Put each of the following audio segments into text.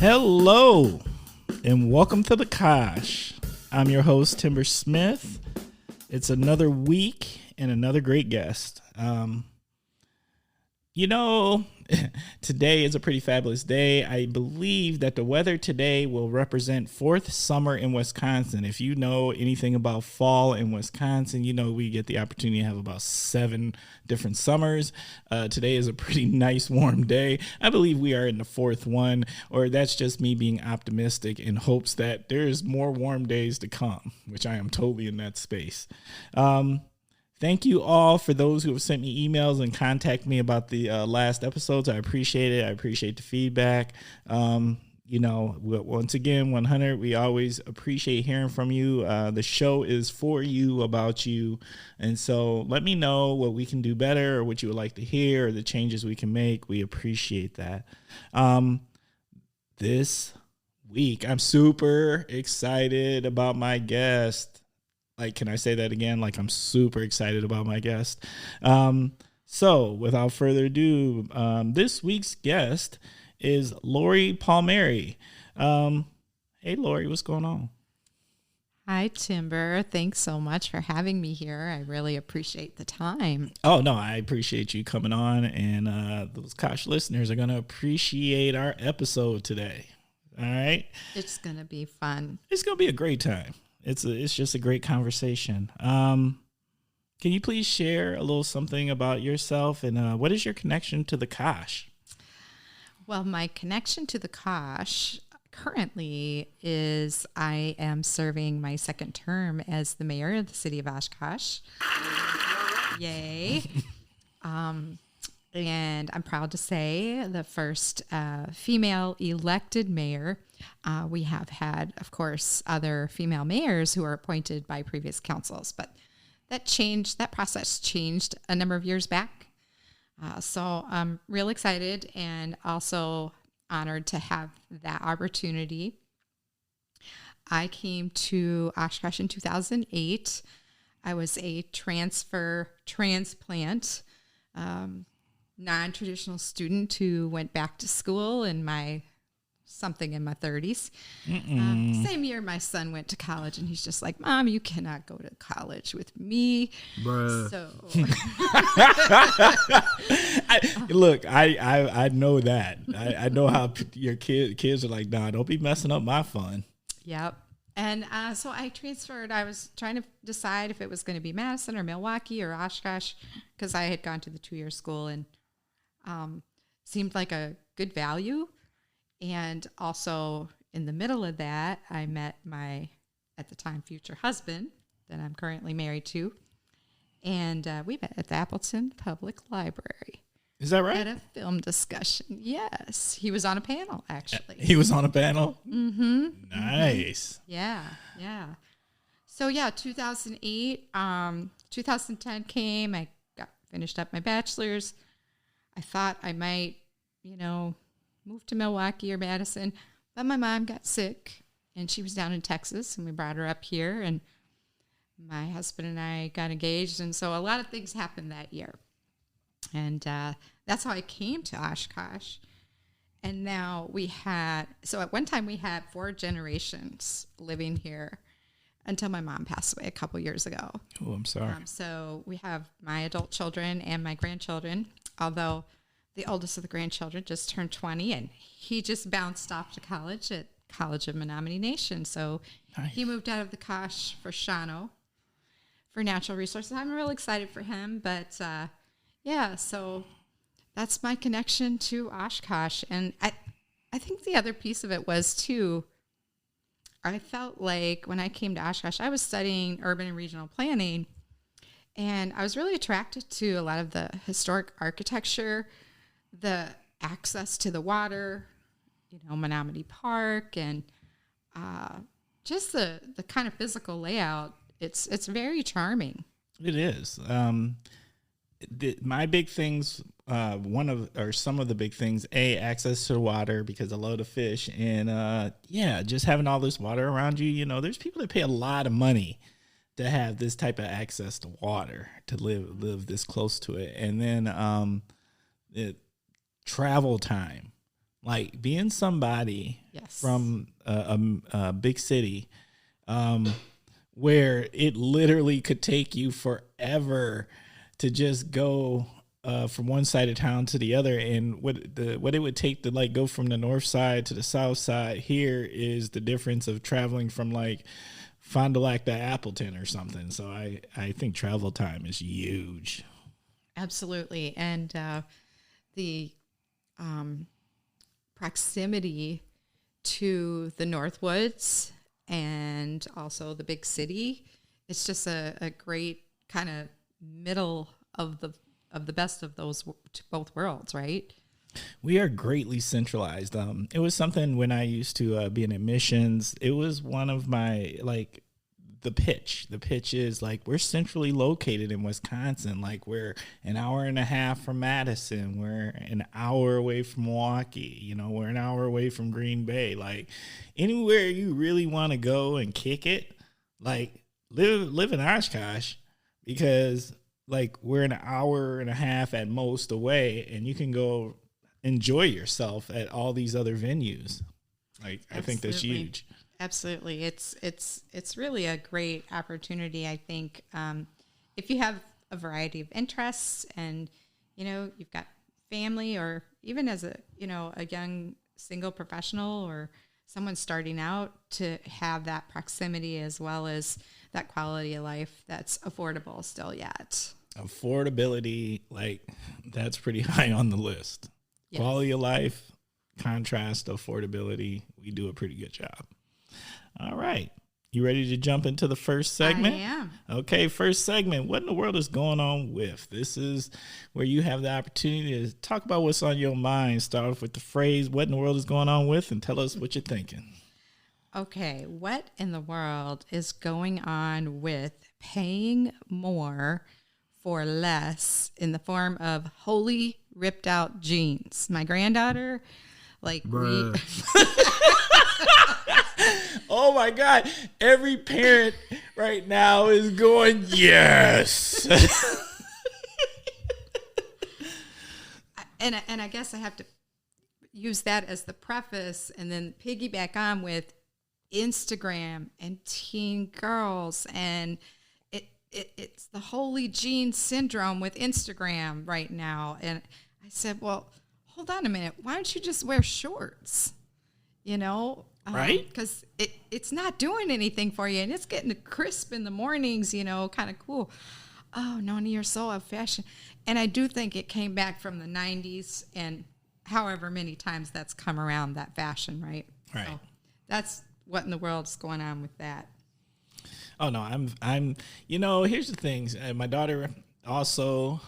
Hello, and welcome to the Kosh. I'm your host, Timber Smith. It's another week and another great guest. Today is a pretty fabulous day. I believe that the weather today will represent fourth summer in Wisconsin. If you know anything about fall in Wisconsin, you know we get the opportunity to have about 7 different summers. Today is a pretty nice warm day. I believe we are in the fourth one, or that's just me being optimistic in hopes that there's more warm days to come, which I am totally in that space. Thank you all for those who have sent me emails and contacted me about the last episodes. I appreciate it. I appreciate the feedback. Once again, 100, we always appreciate hearing from you. The show is for you, about you. And so let me know what we can do better or what you would like to hear or the changes we can make. We appreciate that. This week, I'm super excited about my guest. Can I say that again? I'm super excited about my guest. So without further ado, this week's guest is Lori Palmeri. Hey, Lori, what's going on? Hi, Timber. Thanks so much for having me here. I really appreciate the time. Oh, no, I appreciate you coming on, and those Kosh listeners are going to appreciate our episode today. All right? It's going to be fun. It's going to be a great time. It's just a great conversation. Can you please share a little something about yourself and what is your connection to the Kosh? Well, my connection to the Kosh currently is I am serving my second term as the mayor of the city of Oshkosh. Yay. And I'm proud to say the first female elected mayor. We have had, of course, other female mayors who are appointed by previous councils, but that process changed a number of years back. So I'm real excited and also honored to have that opportunity. I came to Oshkosh in 2008. I was a transplant, non-traditional student who went back to school in my 30s. Same year my son went to college, and he's just like, Mom, you cannot go to college with me. Bruh. So I know that. I know how your kids are like, nah, don't be messing up my fun. Yep. And so I transferred. I was trying to decide if it was going to be Madison or Milwaukee or Oshkosh, because I had gone to the 2-year school and seemed like a good value. And also in the middle of that, I met my, at the time, future husband that I'm currently married to. And we met at the Appleton Public Library. Is that right? At a film discussion. Yes. He was on a panel, actually. He was on a panel? Mm-hmm. Nice. Mm-hmm. Yeah. So, 2008, 2010 came. I finished up my bachelor's. I thought I might, move to Milwaukee or Madison, but my mom got sick, and she was down in Texas, and we brought her up here, and my husband and I got engaged, and so a lot of things happened that year. And that's how I came to Oshkosh. And now at one time we had 4 generations living here until my mom passed away a couple years ago. Oh, I'm sorry. So we have my adult children and my grandchildren, although the oldest of the grandchildren just turned 20, and he just bounced off to college at College of Menominee Nation. So nice. He moved out of the Kosh for Shawano for natural resources. I'm real excited for him, but so that's my connection to Oshkosh. And I think the other piece of it was, too, I felt like when I came to Oshkosh, I was studying urban and regional planning, and I was really attracted to a lot of the historic architecture, the access to the water, Menominee Park, and just the kind of physical layout. It's very charming. It is. My big things, some of the big things, access to the water, because I love to fish, and just having all this water around you. There's people that pay a lot of money to have this type of access to water, to live this close to it, and then travel time Like being somebody Yes. from a big city, where it literally could take you forever to just go from one side of town to the other, and what it would take to like go from the north side to the south side here is the difference of traveling from like Fond du Lac to Appleton or something. So I think travel time is huge. Absolutely. And the proximity to the Northwoods and also the big city, it's just a great kind of middle of the best of those both worlds, right? We are greatly centralized. It was something when I used to be in admissions. It was one of my like the pitch. The pitch is like we're centrally located in Wisconsin. Like we're an hour and a half from Madison. We're an hour away from Milwaukee. You know, we're an hour away from Green Bay. Like anywhere you really want to go and kick it, like live in Oshkosh, because like we're an hour and a half at most away, and you can go enjoy yourself at all these other venues. Like I think that's huge. Absolutely. It's really a great opportunity, I think. If you have a variety of interests and, you know, you've got family, or even as a young single professional or someone starting out, to have that proximity as well as that quality of life that's affordable still yet. Affordability, like that's pretty high on the list. Yes. Quality of life, contrast, affordability. We do a pretty good job. All right. You ready to jump into the first segment? I am. Okay, first segment. What in the world is going on with? This is where you have the opportunity to talk about what's on your mind. Start off with the phrase, what in the world is going on with, and tell us what you're thinking. Okay, what in the world is going on with paying more for less in the form of wholly ripped out jeans? My granddaughter, like, oh my God. Every parent right now is going, yes. and I guess I have to use that as the preface and then piggyback on with Instagram and teen girls, and it's the holy jean syndrome with Instagram right now. And I said, well, hold on a minute. Why don't you just wear shorts? You know, right? Because it's not doing anything for you, and it's getting crisp in the mornings, you know, kind of cool. Oh, Noni, you're so old-fashioned. And I do think it came back from the 90s, and however many times that's come around, that fashion, right? Right. So that's what in the world is going on with that. Oh, no, I'm, you know, here's the things. My daughter also,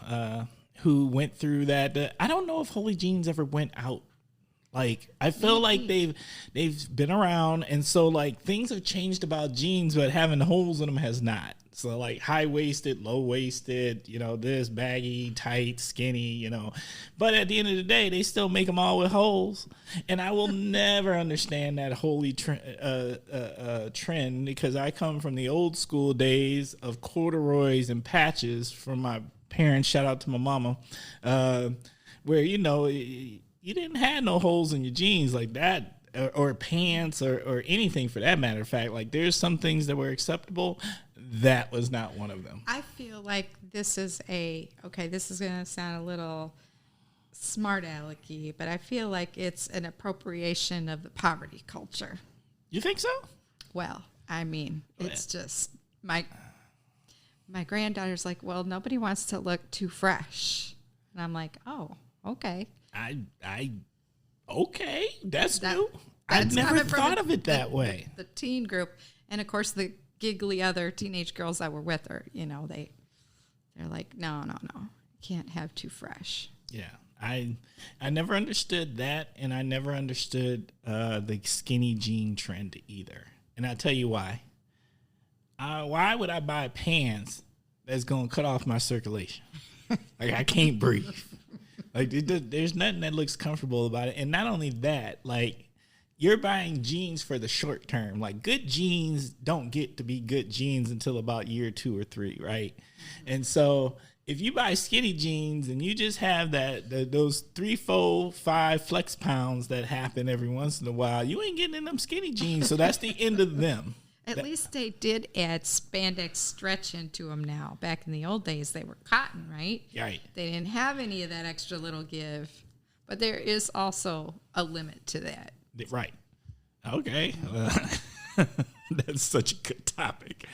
who went through that. I don't know if Holy Jeans ever went out. Like, I feel like they've been around, and so like things have changed about jeans, but having holes in them has not. So like high waisted, low waisted, you know, this baggy, tight, skinny, you know. But at the end of the day, they still make them all with holes, and I will never understand that holy trend because I come from the old school days of corduroys and patches from my parents. Shout out to my mama, where you know. You didn't have no holes in your jeans like that, or pants, or anything for that matter of fact. Like there's some things that were acceptable. That was not one of them. I feel like this is this is going to sound a little smart alecky, but I feel like it's an appropriation of the poverty culture. You think so? Well, I mean, it's just my granddaughter's like, well, nobody wants to look too fresh. And I'm like, oh, okay. Okay, that's new. I never thought of it that way. The teen group, and of course the giggly other teenage girls that were with her, you know, they're like, no, can't have too fresh. Yeah, I never understood that, and I never understood the skinny jean trend either. And I'll tell you why. Why would I buy pants that's gonna cut off my circulation? Like I can't breathe. Like there's nothing that looks comfortable about it. And not only that, like you're buying jeans for the short term. Like good jeans don't get to be good jeans until about year 2 or 3, right? And so if you buy skinny jeans and you just have those 3, 4, 5 flex pounds that happen every once in a while, you ain't getting in them skinny jeans. So that's the end of them. At least they did add spandex stretch into them now. Back in the old days, they were cotton, right? Right. They didn't have any of that extra little give. But there is also a limit to that. Right. Okay. That's such a good topic.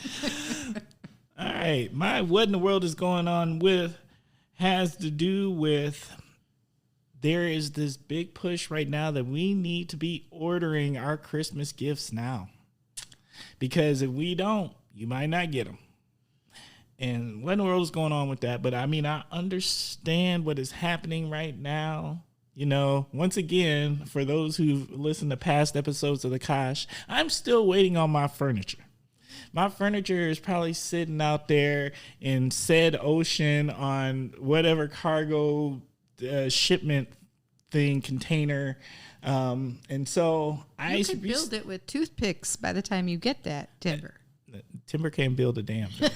All right. My what in the world is going on with has to do with there is this big push right now that we need to be ordering our Christmas gifts now. Because if we don't, you might not get them. And what in the world is going on with that? But I mean, I understand what is happening right now. You know, once again, for those who've listened to past episodes of The Kosh, I'm still waiting on my furniture. My furniture is probably sitting out there in said ocean on whatever cargo shipment thing container. And so you could build it with toothpicks by the time you get that timber. Timber can't build a damn thing.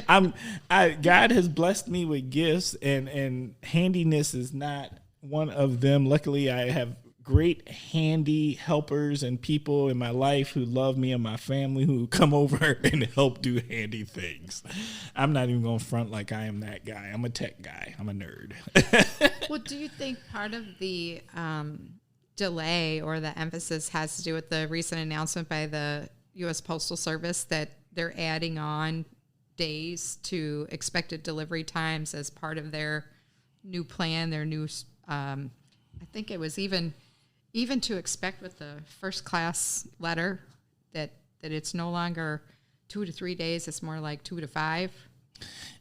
God has blessed me with gifts, and handiness is not one of them. Luckily, I have great handy helpers and people in my life who love me and my family who come over and help do handy things. I'm not even going to front like I am that guy. I'm a tech guy. I'm a nerd. Well, do you think part of the delay or the emphasis has to do with the recent announcement by the U.S. Postal Service that they're adding on days to expected delivery times as part of their new plan, their new, I think it was even to expect with the first class letter that it's no longer 2 to 3 days, it's more like 2 to 5.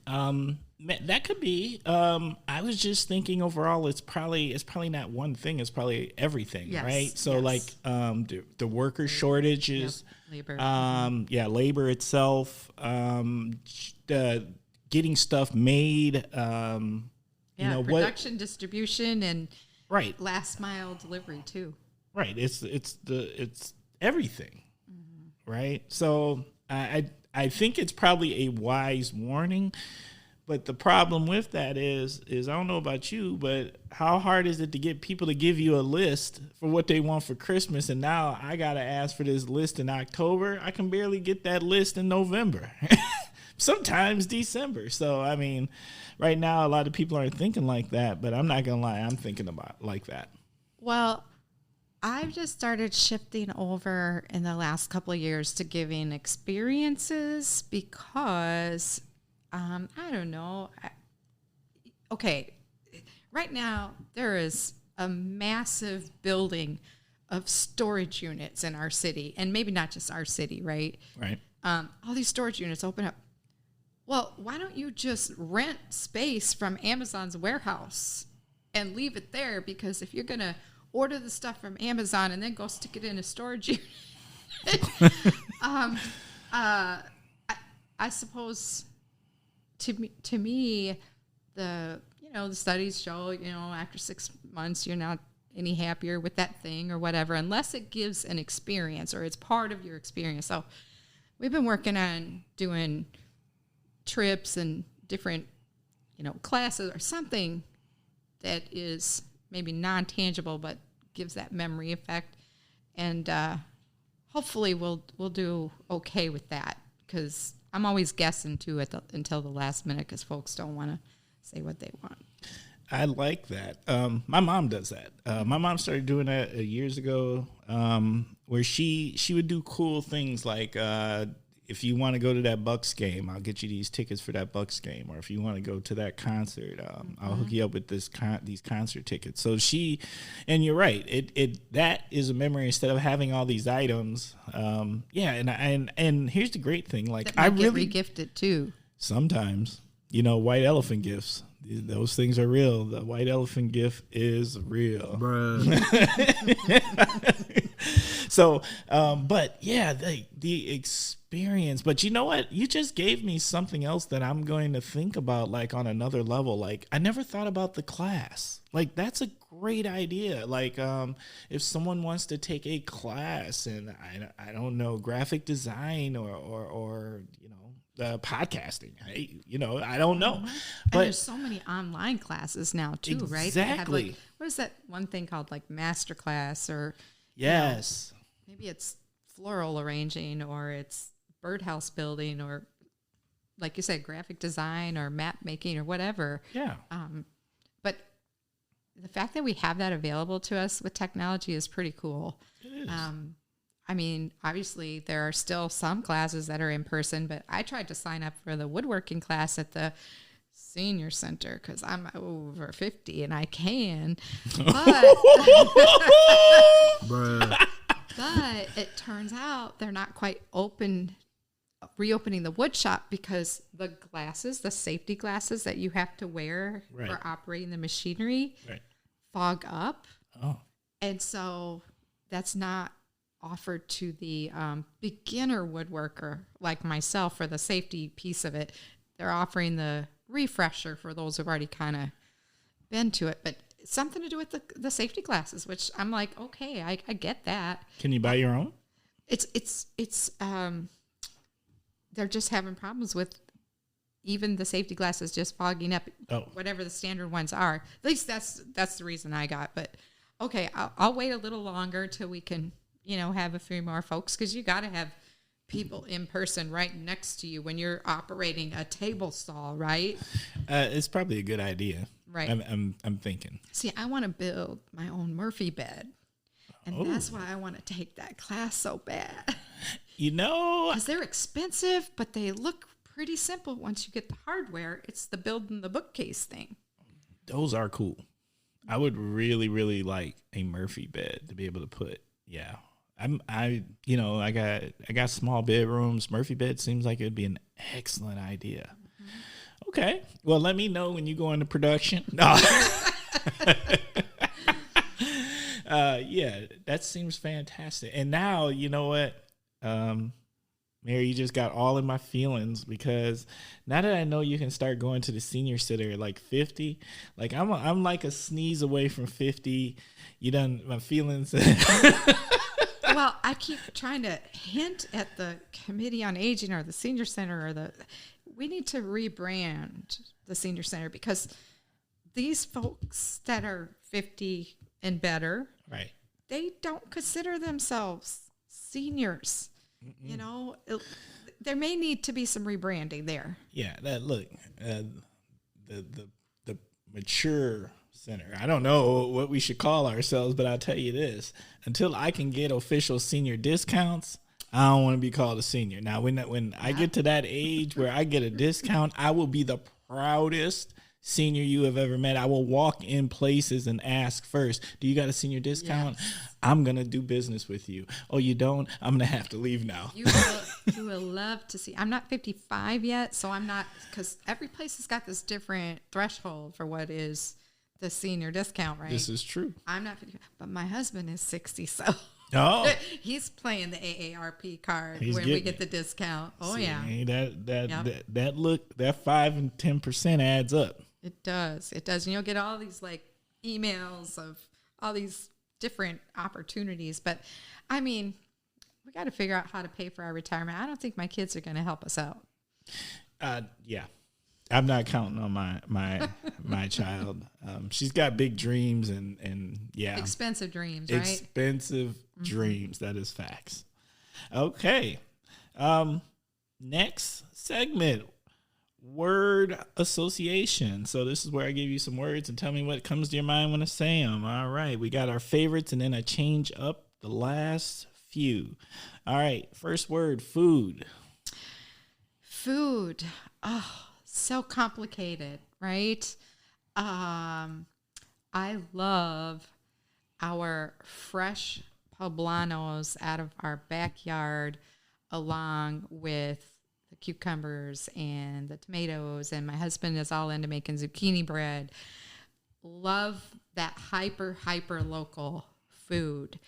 That could be. I was just thinking overall, it's probably not one thing. It's probably everything, yes, right? So yes. Like the worker shortage is labor. Labor itself, getting stuff made. Production, distribution, and right, last mile delivery too. Right. It's everything, right? So I think it's probably a wise warning. But the problem with that is I don't know about you, but how hard is it to get people to give you a list for what they want for Christmas? And now I got to ask for this list in October. I can barely get that list in November, sometimes December. So, I mean, right now, a lot of people aren't thinking like that, but I'm not going to lie. I'm thinking about like that. Well, I've just started shifting over in the last couple of years to giving experiences because I don't know. Okay. Right now, there is a massive building of storage units in our city, and maybe not just our city, right? Right. All these storage units open up. Well, why don't you just rent space from Amazon's warehouse and leave it there? Because if you're going to order the stuff from Amazon and then go stick it in a storage unit, I suppose... To me, the studies show, after 6 months, you're not any happier with that thing or whatever, unless it gives an experience or it's part of your experience. So we've been working on doing trips and different, classes or something that is maybe non-tangible but gives that memory effect. And hopefully we'll do okay with that because I'm always guessing, too, until the last minute because folks don't want to say what they want. I like that. My mom does that. My mom started doing that years ago where she would do cool things like if you want to go to that Bucks game, I'll get you these tickets for that Bucks game. Or if you want to go to that concert, I'll hook you up with these concert tickets. So and you're right. That is a memory instead of having all these items. And here's the great thing. Like I really regifted too. Sometimes, white elephant gifts. Those things are real. The white elephant gift is real. Bruh. So, but yeah, the experience. But you know what? You just gave me something else that I'm going to think about, like on another level. Like I never thought about the class. Like that's a great idea. Like if someone wants to take a class and I don't know, graphic design or podcasting. Hey, I don't know. And But there's so many online classes now too, right? They have exactly. what is that one thing called like master class or Yes. maybe it's floral arranging or it's birdhouse building or like you said, graphic design or map making or whatever. Yeah. But the fact that we have that available to us with technology is pretty cool. It is. I mean, obviously there are still some classes that are in person, but I tried to sign up for the woodworking class at the senior center because I'm over 50 and I can. But, but it turns out they're not quite reopening the wood shop because the safety glasses that you have to wear for operating the machinery fog up. Oh. And so that's not offered to the beginner woodworker like myself for the safety piece of it. They're offering the refresher for those who've already kind of been to it, but it's something to do with the safety glasses, which I'm like, okay, I get that. Can you buy your own? It's they're just having problems with even the safety glasses just fogging up. Whatever the standard ones are. At least that's the reason I got. But okay, I'll wait a little longer till we can, have a few more folks because you got to have people in person right next to you when you're operating a table saw, right? It's probably a good idea. Right. I'm thinking. See, I want to build my own Murphy bed. And that's why I want to take that class so bad. Because they're expensive, but they look pretty simple once you get the hardware. It's the building the bookcase thing. Those are cool. I would really, really like a Murphy bed to be able to put. Yeah. I got small bedrooms. Murphy bed seems like it'd be an excellent idea. Mm-hmm. Okay. Well, let me know when you go into production. No. Yeah, that seems fantastic. And now, you know what? Mary, you just got all in my feelings because now that I know you can start going to the senior center at like 50, like I'm like a sneeze away from 50. You done my feelings. Well, I keep trying to hint at the Committee on Aging or the Senior Center we need to rebrand the Senior Center because these folks that are 50 and better, right? They don't consider themselves seniors. There may need to be some rebranding there. Yeah, the mature center. I don't know what we should call ourselves, but I'll tell you this: until I can get official senior discounts, I don't want to be called a senior. Now, when I get to that age where I get a discount, I will be the proudest senior you have ever met. I will walk in places and ask first, do you got a senior discount? Yes. I'm going to do business with you. Oh, you don't? I'm going to have to leave now. You will love to see. I'm not 55 yet, so I'm not, because every place has got this different threshold for what is the senior discount, right? This is true. I'm not 55, but my husband is 60, so he's playing the AARP card when we get the discount. Oh, see, yeah. That 5 and 10% adds up. It does. And you'll get all these like emails of all these different opportunities. But I mean, we got to figure out how to pay for our retirement. I don't think my kids are going to help us out. Yeah. I'm not counting on my child. She's got big dreams and yeah. Expensive dreams, right? Expensive dreams. That is facts. Okay. Next segment. Word association. So this is where I give you some words and tell me what comes to your mind when I say them. All right. We got our favorites and then I change up the last few. All right. First word, food. Food. Oh, so complicated, right? I love our fresh poblanos out of our backyard along with the cucumbers and the tomatoes, and my husband is all into making zucchini bread. Love that hyper local food.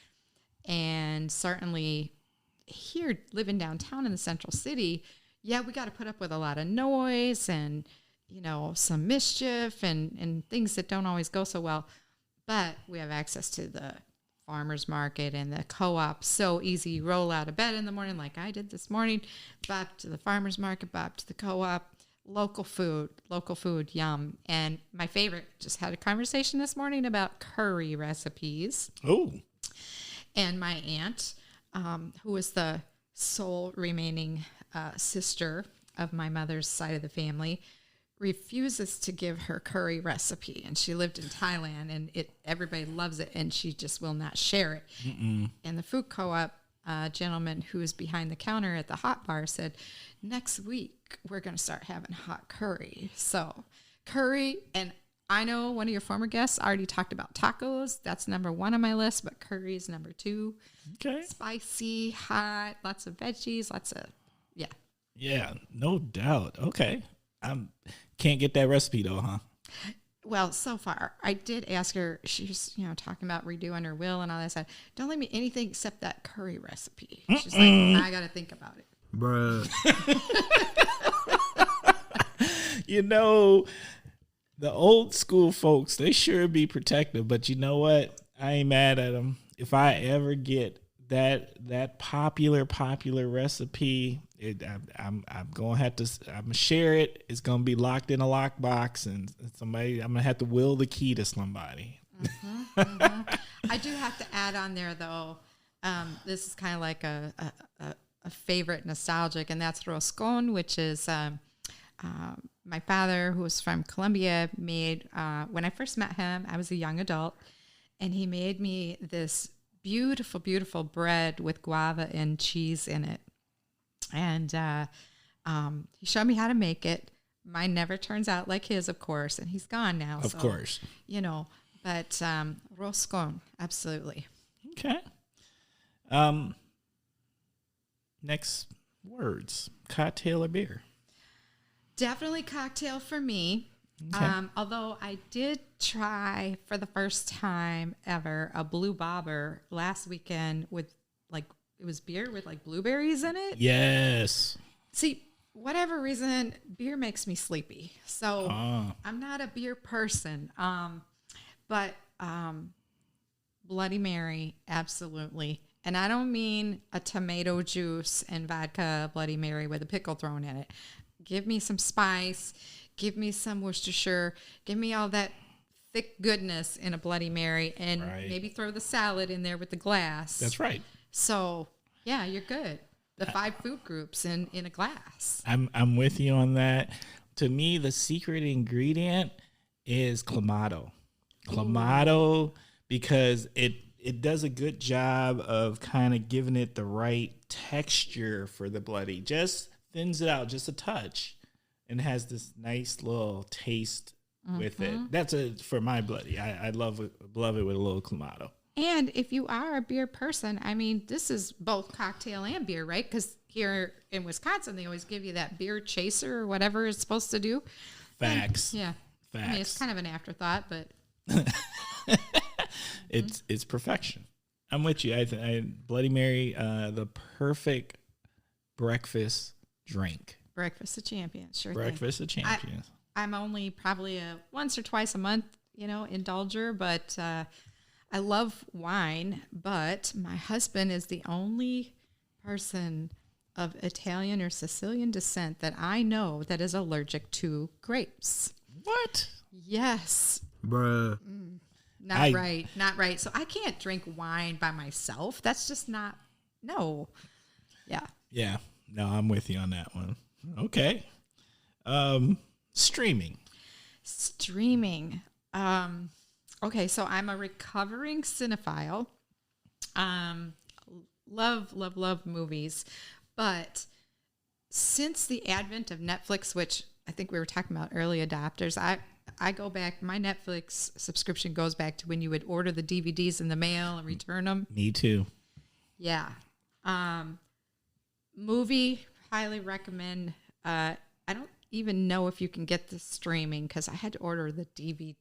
And certainly here living downtown in the central city, yeah, we got to put up with a lot of noise and, some mischief and things that don't always go so well. But we have access to the farmer's market and the co-op. So easy. You roll out of bed in the morning like I did this morning, bop to the farmer's market, bop to the co-op. Local food, yum. And my favorite, just had a conversation this morning about curry recipes. Oh. And my aunt, who is the sole remaining sister of my mother's side of the family, refuses to give her curry recipe. And she lived in Thailand, and everybody loves it, and she just will not share it. Mm-mm. And the food co-op gentleman who is behind the counter at the hot bar said, next week we're going to start having hot curry. So curry, and I know one of your former guests already talked about tacos. That's number 1 on my list, but curry is number 2. Okay. Spicy, hot, lots of veggies, yeah. Yeah, no doubt. Okay. Can't get that recipe though, huh? Well, so far, I did ask her, she was, talking about redoing her will and all that. I said, don't leave me anything except that curry recipe. She's like, I got to think about it. Bruh. The old school folks, they sure be protective, but you know what? I ain't mad at them. If I ever get that popular recipe, I'm gonna have to. I'm gonna share it. It's gonna be locked in a lockbox, and I'm gonna have to will the key to somebody. Mm-hmm, mm-hmm. I do have to add on there though. This is kind of like a favorite nostalgic, and that's roscon, which is my father, who was from Colombia, made when I first met him. I was a young adult, and he made me this beautiful, beautiful bread with guava and cheese in it. And he showed me how to make it. Mine never turns out like his, of course, and he's gone now. Of course. But roscon, absolutely. Okay. Next words, cocktail or beer? Definitely cocktail for me. Okay. Although I did try for the first time ever a blue bobber last weekend with it was beer with blueberries in it. Yes. See, whatever reason, beer makes me sleepy. So I'm not a beer person. But Bloody Mary, absolutely. And I don't mean a tomato juice and vodka Bloody Mary with a pickle thrown in it. Give me some spice. Give me some Worcestershire. Give me all that thick goodness in a Bloody Mary, and maybe throw the salad in there with the glass. That's right. So, yeah, you're good. The 5 food groups in a glass. I'm with you on that. To me, the secret ingredient is Clamato. Clamato, because it does a good job of kind of giving it the right texture for the bloody. Just thins it out just a touch and has this nice little taste with it. That's for my bloody. I love it with a little Clamato. And if you are a beer person, I mean, this is both cocktail and beer, right? Because here in Wisconsin, they always give you that beer chaser or whatever it's supposed to do. Facts. And, yeah. Facts. I mean, it's kind of an afterthought, but it's perfection. I'm with you. I Bloody Mary, the perfect breakfast drink. Breakfast of Champions, sure. Breakfast of Champions. I'm only probably a once or twice a month, indulger, but I love wine. But my husband is the only person of Italian or Sicilian descent that I know that is allergic to grapes. What? Yes. Bruh. Not right. So I can't drink wine by myself. That's just not, no. Yeah. Yeah. No, I'm with you on that one. Okay. Streaming. Okay, so I'm a recovering cinephile. Love movies. But since the advent of Netflix, which I think we were talking about early adopters, I go back, my Netflix subscription goes back to when you would order the DVDs in the mail and return them. Me too. Yeah. Movie, highly recommend. I don't even know if you can get this streaming because I had to order the DVD.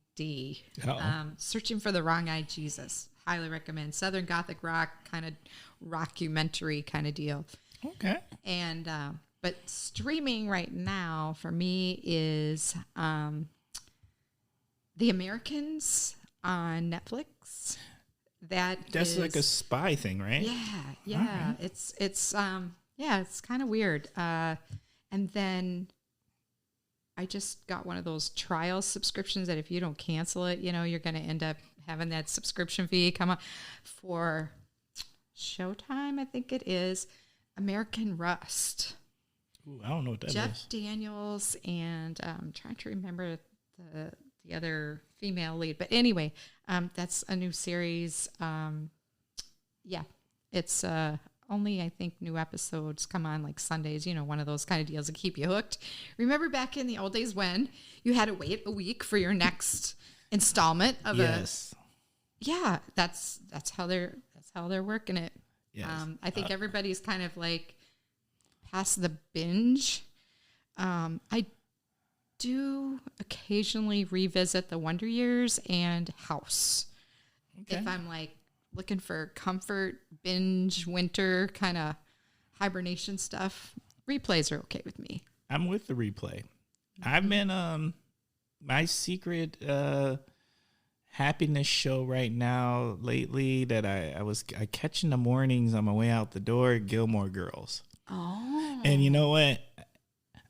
Searching for the Wrong-Eyed Jesus. Highly recommend. Southern Gothic rock, kind of rockumentary kind of deal. Okay. And but streaming right now for me is The Americans on Netflix. That's like a spy thing, right? Yeah. Right. It's kind of weird. And then I just got one of those trial subscriptions that if you don't cancel it, you're going to end up having that subscription fee come up for Showtime. I think it is American Rust. Ooh, I don't know what that Jeff is. Daniels and I'm trying to remember the other female lead, but anyway, that's a new series. It's only, I think, new episodes come on like Sundays, one of those kind of deals that keep you hooked. Remember back in the old days when you had to wait a week for your next installment of that's how they're working it. Yes. I think everybody's kind of like past the binge. I do occasionally revisit the Wonder Years and House. Okay. If I'm like looking for comfort, binge, winter kind of hibernation stuff, replays are okay with me. I'm with the replay. I've been my secret happiness show right now lately that I catch in the mornings on my way out the door, Gilmore Girls. Oh. And you know what?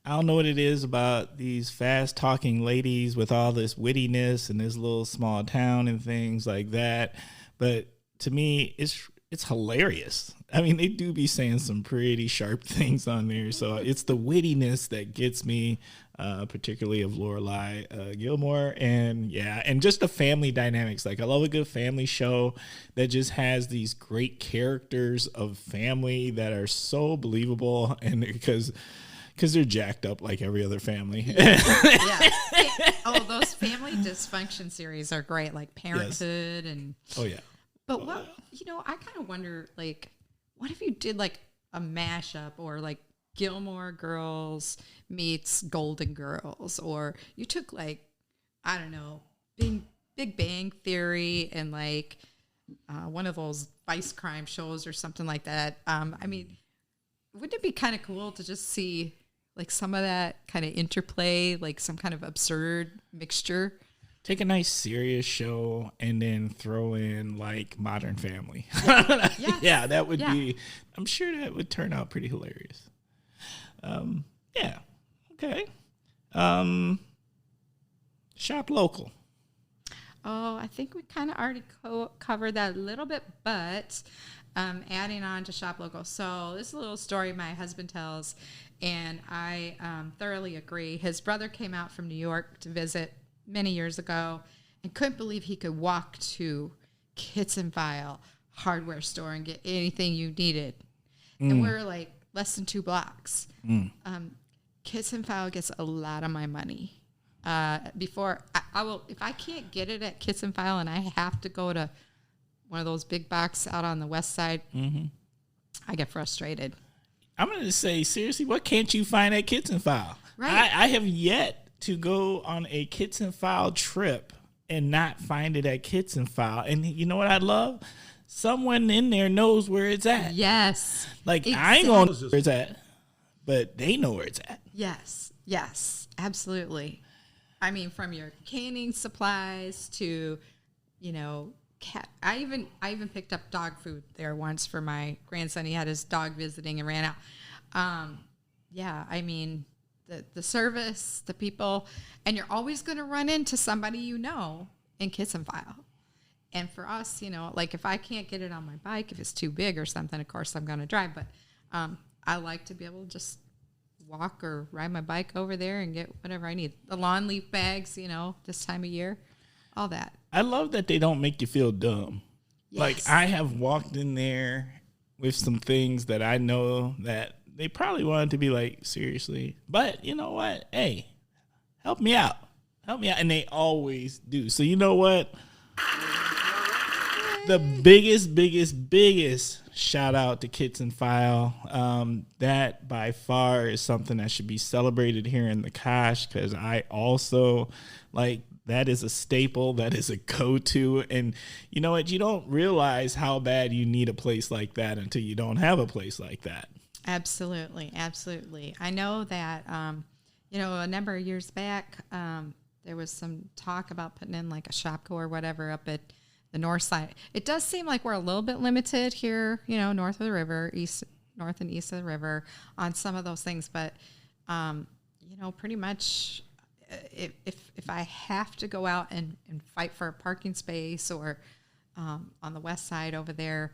I don't know what it is about these fast talking ladies with all this wittiness and this little small town and things like that. But to me, it's hilarious. I mean, they do be saying some pretty sharp things on there. So it's the wittiness that gets me, particularly of Lorelai Gilmore. And just the family dynamics. Like, I love a good family show that just has these great characters of family that are so believable. And because they're jacked up like every other family. Yeah. Oh, those family dysfunction series are great, like Parenthood and. Oh yeah. But what I kind of wonder, like, what if you did like a mashup or like Gilmore Girls meets Golden Girls, or you took like, I don't know, Big Bang Theory and like one of those vice crime shows or something like that. I mean, wouldn't it be kind of cool to just see like some of that kind of interplay, like some kind of absurd mixture? Take a nice serious show and then throw in like Modern Family. Yeah, that would be, I'm sure that would turn out pretty hilarious. Okay. Shop local. Oh, I think we kind of already covered that a little bit, but adding on to shop local. So this is a little story my husband tells, and I thoroughly agree. His brother came out from New York to visit many years ago and couldn't believe he could walk to Kits and File hardware store and get anything you needed. And we're like less than 2 blocks. Kits and File gets a lot of my money. Before I will, if I can't get it at Kits and File and I have to go to one of those big box out on the west side, I get frustrated. I'm going to say, seriously, what can't you find at Kits and File? Right. I have yet to go on a Kits and File trip and not find it at Kits and File. And you know what I love? Someone in there knows where it's at. Yes. Like, exactly. I ain't going to know where it's at, but they know where it's at. Yes, absolutely. I mean, from your canning supplies to, cat. I even picked up dog food there once for my grandson. He had his dog visiting and ran out. I mean, the service, the people, and you're always going to run into somebody in Kits and File. And for us, like if I can't get it on my bike, if it's too big or something, of course I'm going to drive. But I like to be able to just walk or ride my bike over there and get whatever I need. The lawn leaf bags, this time of year, all that. I love that they don't make you feel dumb. Yes. Like, I have walked in there with some things that I know that they probably wanted to be like, seriously. But you know what? Hey, help me out. And they always do. So you know what? The biggest shout out to Kits and File. That by far is something that should be celebrated here in the Kosh, because I also like, that is a staple. That is a go-to. And you know what? You don't realize how bad you need a place like that until you don't have a place like that. Absolutely. I know that, a number of years back, there was some talk about putting in like a Shopko or whatever up at the north side. It does seem like we're a little bit limited here, north of the river, north and east of the river on some of those things. But, pretty much if I have to go out and fight for a parking space or on the west side over there,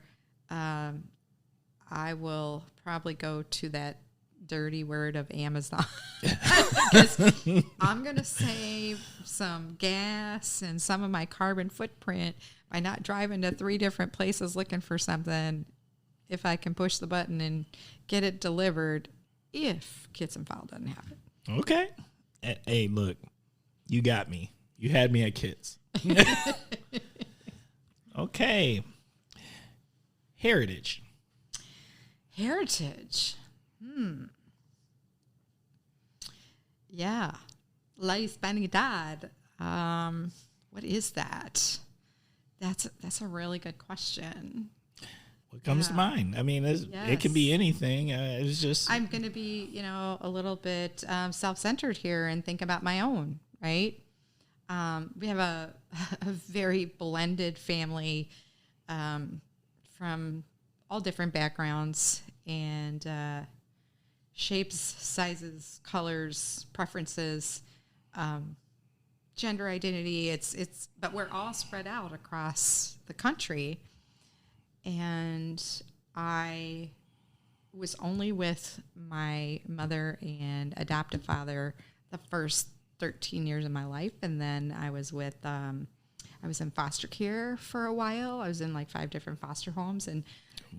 I will probably go to that dirty word of Amazon because I'm going to save some gas and some of my carbon footprint by not driving to 3 different places looking for something if I can push the button and get it delivered if Kids and Fowl doesn't have it. Okay. Hey, look, you got me. You had me at Kids. Okay. Heritage. Yeah. La Hispanidad. What is that? That's a really good question. What comes to mind? I mean, it can be anything. It's just... I'm going to be, a little bit self-centered here and think about my own, right? We have a very blended family from all different backgrounds and shapes, sizes, colors, preferences, gender identity. But we're all spread out across the country. And I was only with my mother and adoptive father the first 13 years of my life. And then I was I was in foster care for a while. I was in like 5 different foster homes. And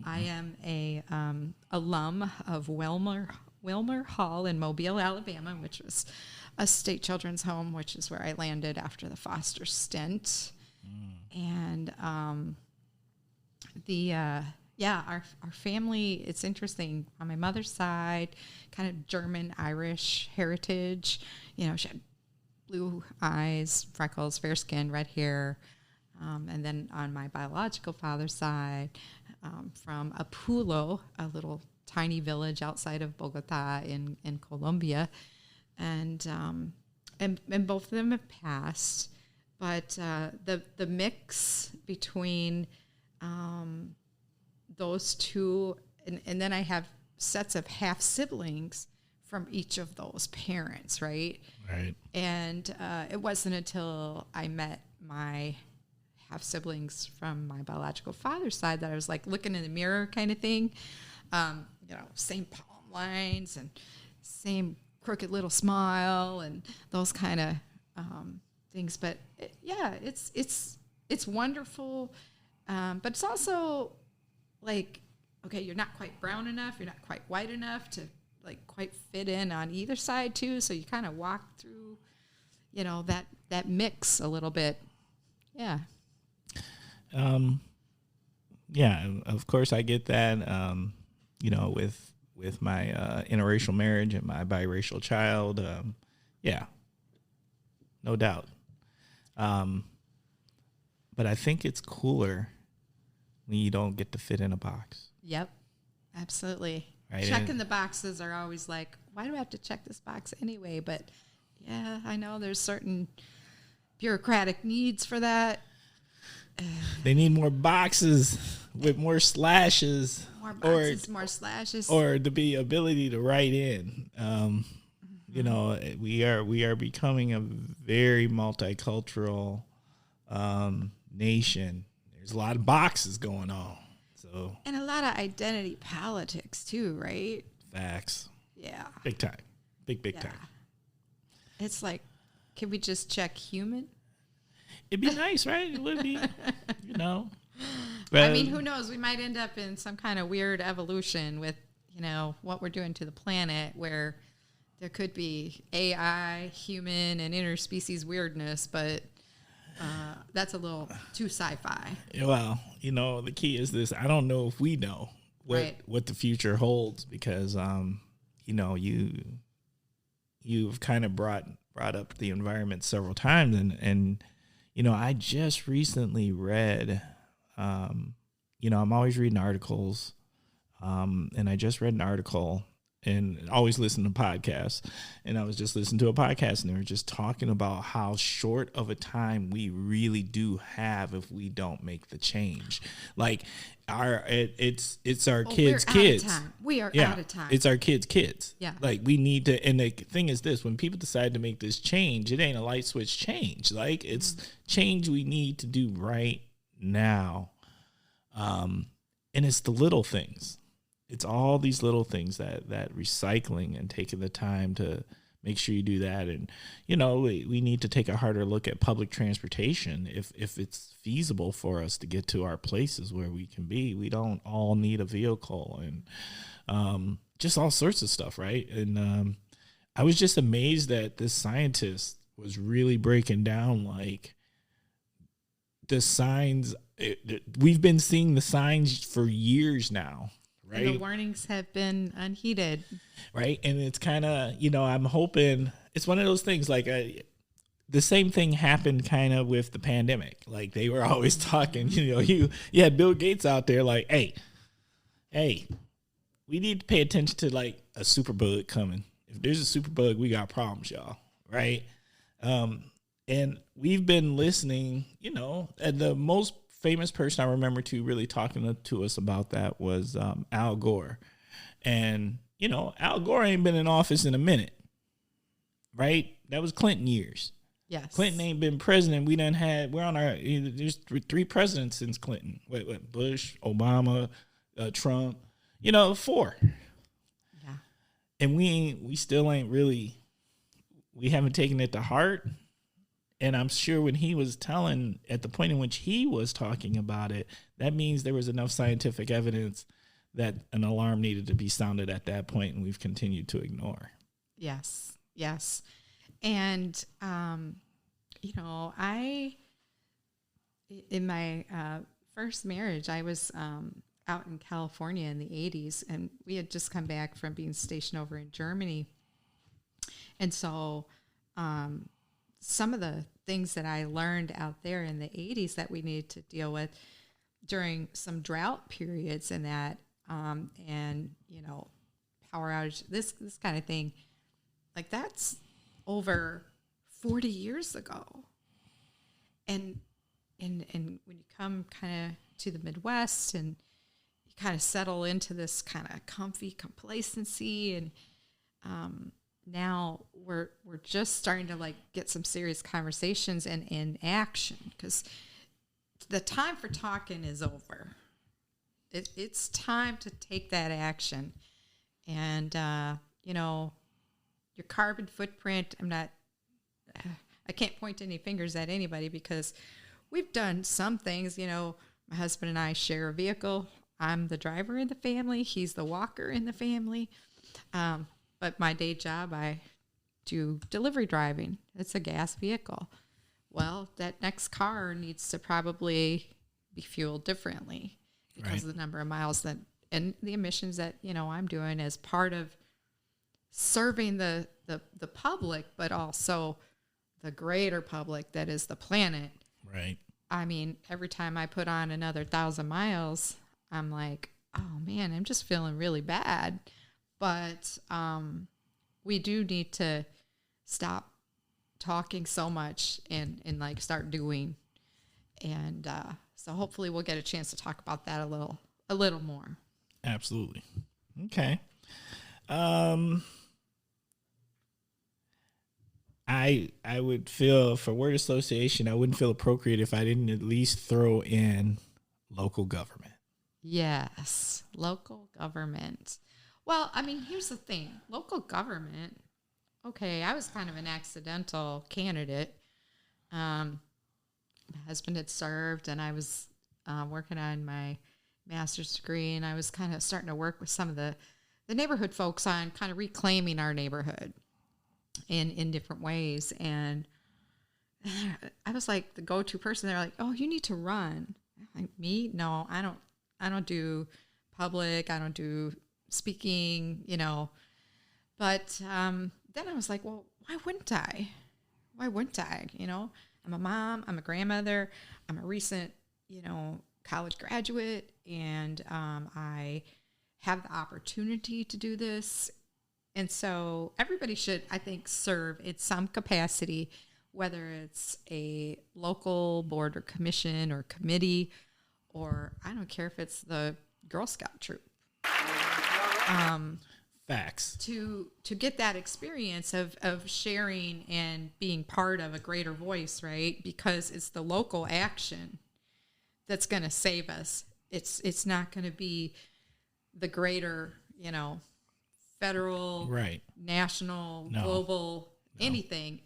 I am a alum of Wilmer Hall in Mobile, Alabama, which was a state children's home, which is where I landed after the foster stint. And our family, it's interesting. On my mother's side, kind of German Irish heritage. She had blue eyes, freckles, fair skin, red hair. And then on my biological father's side, from Apulo, a little tiny village outside of Bogota in Colombia. And both of them have passed. But the mix between those two, and then I have sets of half siblings from each of those parents, right? Right. And it wasn't until I met my half siblings from my biological father's side that I was like looking in the mirror kind of thing. Same palm lines and same crooked little smile and those kind of things. But it's wonderful. But it's also like, okay, you're not quite brown enough. You're not quite white enough to like quite fit in on either side too. So you kind of walk through, that mix a little bit. Yeah. Yeah, of course I get that. With my interracial marriage and my biracial child. Yeah, no doubt. But I think it's cooler when you don't get to fit in a box. Yep, absolutely. Right? Checking the boxes are always like, why do I have to check this box anyway? But yeah, I know there's certain bureaucratic needs for that. They need more boxes with more slashes. More boxes, more slashes. Or the ability to write in. We are becoming a very multicultural nation. There's a lot of boxes going on. And a lot of identity politics too, right? Facts. Yeah. Big time. Big time. It's like, can we just check human? It'd be nice, right? It would be, But, I mean, who knows? We might end up in some kind of weird evolution with, what we're doing to the planet where there could be AI, human, and interspecies weirdness, but that's a little too sci-fi. Well, the key is this. I don't know if we know what the future holds because, you've kind of brought up the environment several times. And I just recently read, I'm always reading articles. And I just read an article and always listen to podcasts. And I was just listening to a podcast, and they were just talking about how short of a time we really do have if we don't make the change. Like it's our kids' kids. We are out of time. It's our kids. Yeah. Like we need to. And the thing is this: when people decide to make this change, it ain't a light switch change. Like it's change we need to do right now. And it's the little things. It's all these little things that recycling and taking the time to make sure you do that. And, we need to take a harder look at public transportation. If it's feasible for us to get to our places where we can be, we don't all need a vehicle and just all sorts of stuff. Right. And I was just amazed that this scientist was really breaking down like the signs. We've been seeing the signs for years now, right? And the warnings have been unheeded. Right. And it's kind of, I'm hoping it's one of those things like the same thing happened kind of with the pandemic. Like they were always talking, you had Bill Gates out there like, hey, we need to pay attention to like a superbug coming. If there's a superbug, we got problems, y'all. Right. And we've been listening, and the most famous person I remember really talking to us about that was Al Gore. And, Al Gore ain't been in office in a minute, right? That was Clinton years. Yes. Clinton ain't been president. There's three presidents since Clinton. Wait, Bush, Obama, Trump, 4. Yeah. And we still ain't really, we haven't taken it to heart. And I'm sure when he was at the point in which he was talking about it, that means there was enough scientific evidence that an alarm needed to be sounded at that point, and we've continued to ignore. Yes. And, in my first marriage, I was out in California in the 80s, and we had just come back from being stationed over in Germany. And so some of the things that I learned out there in the 80s that we needed to deal with during some drought periods and that, power outage, this kind of thing, like that's over 40 years ago. And when you come kind of to the Midwest and you kind of settle into this kind of comfy complacency and, now we're just starting to like get some serious conversations and in action because the time for talking is over. It's time to take that action. And, your carbon footprint, I can't point any fingers at anybody because we've done some things, my husband and I share a vehicle. I'm the driver in the family. He's the walker in the family. But my day job, I do delivery driving. It's a gas vehicle. Well, that next car needs to probably be fueled differently because of the number of miles and the emissions that, I'm doing as part of serving the public, but also the greater public that is the planet. Right. I mean, every time I put on another 1,000 miles, I'm like, oh man, I'm just feeling really bad. But we do need to stop talking so much and like start doing. And so hopefully we'll get a chance to talk about that a little more. Absolutely. Okay. I would feel for word association, I wouldn't feel appropriate if I didn't at least throw in local government. Yes, local government. Well, here's the thing. Local government, okay, I was kind of an accidental candidate. My husband had served, and I was working on my master's degree, and I was kind of starting to work with some of the neighborhood folks on kind of reclaiming our neighborhood in different ways. And I was like the go-to person. They're like, oh, you need to run. I'm like, me? No, I don't do public. I don't do speaking, but then I was like, well, why wouldn't I? I'm a mom, I'm a grandmother, I'm a recent, college graduate, and I have the opportunity to do this. And so everybody should, I think, serve in some capacity, whether it's a local board or commission or committee, or I don't care if it's the Girl Scout troop. Facts. To get that experience of sharing and being part of a greater voice, right? Because it's the local action that's going to save us. It's not going to be the greater, federal, right, national, global, anything.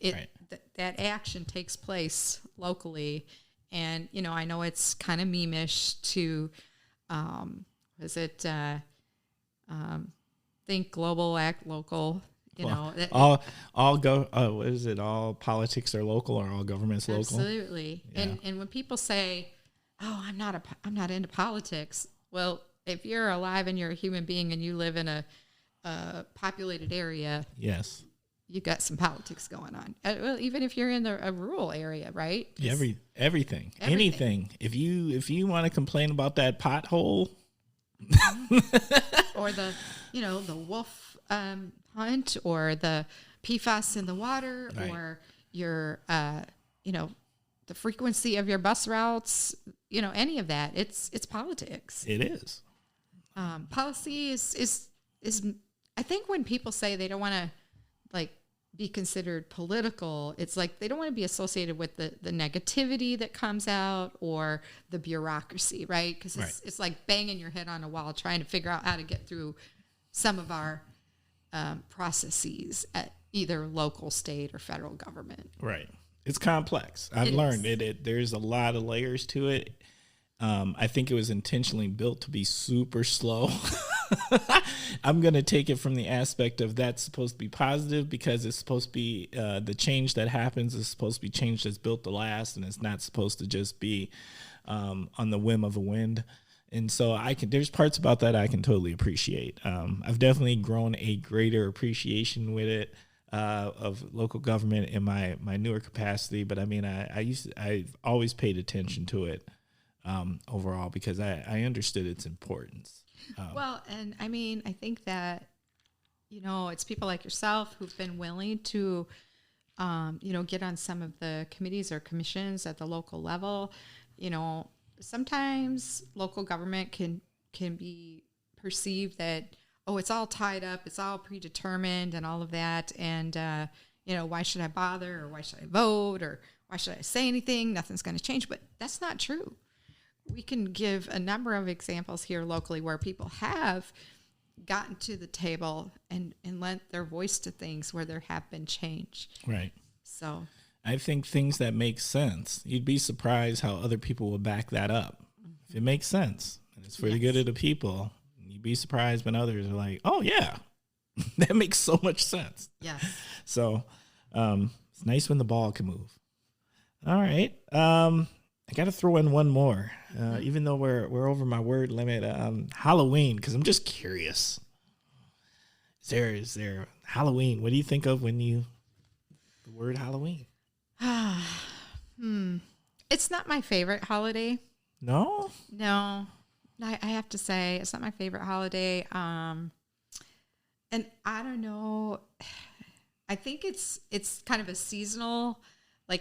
That action takes place locally. And, I know it's kind of meme-ish to, think global, act local, all go, what is it? All politics are local or all governments local? Absolutely. Yeah. And when people say, oh, I'm not into politics. Well, if you're alive and you're a human being and you live in a populated area, yes, you got some politics going on. Well, even if you're in a rural area, right? Everything, anything. If you want to complain about that pothole, or the wolf hunt, or the PFAS in the water, right, or your the frequency of your bus routes, any of that, it's politics. It is. Policy is I think when people say they don't want to be considered political, it's like they don't want to be associated with the negativity that comes out or the bureaucracy, right? Because it's like banging your head on a wall trying to figure out how to get through some of our processes at either local, state, or federal government. Right. It's complex. I've learned it. There's a lot of layers to it. I think it was intentionally built to be super slow. I'm going to take it from the aspect of that's supposed to be positive, because it's supposed to be the change that happens is supposed to be change that's built to last, and it's not supposed to just be on the whim of a wind. And so there's parts about that I can totally appreciate. I've definitely grown a greater appreciation with it of local government in my newer capacity. But I mean, I've always paid attention to it overall, because I understood its importance. Well, and I mean, I think that, it's people like yourself who've been willing to, get on some of the committees or commissions at the local level. Sometimes local government can be perceived that, oh, it's all tied up, it's all predetermined and all of that. And, why should I bother, or why should I vote, or why should I say anything? Nothing's going to change. But that's not true. We can give a number of examples here locally where people have gotten to the table and lent their voice to things where there have been change. Right. So I think things that make sense, you'd be surprised how other people will back that up. Mm-hmm. If it makes sense and it's for the good of the people, you'd be surprised when others are like, oh, yeah, that makes so much sense. Yes. So it's nice when the ball can move. All right. I got to throw in one more, even though we're over my word limit. Halloween, because I'm just curious. Is there Halloween? What do you think of when the word Halloween? It's not my favorite holiday. No, I have to say it's not my favorite holiday. And I don't know. I think it's kind of a seasonal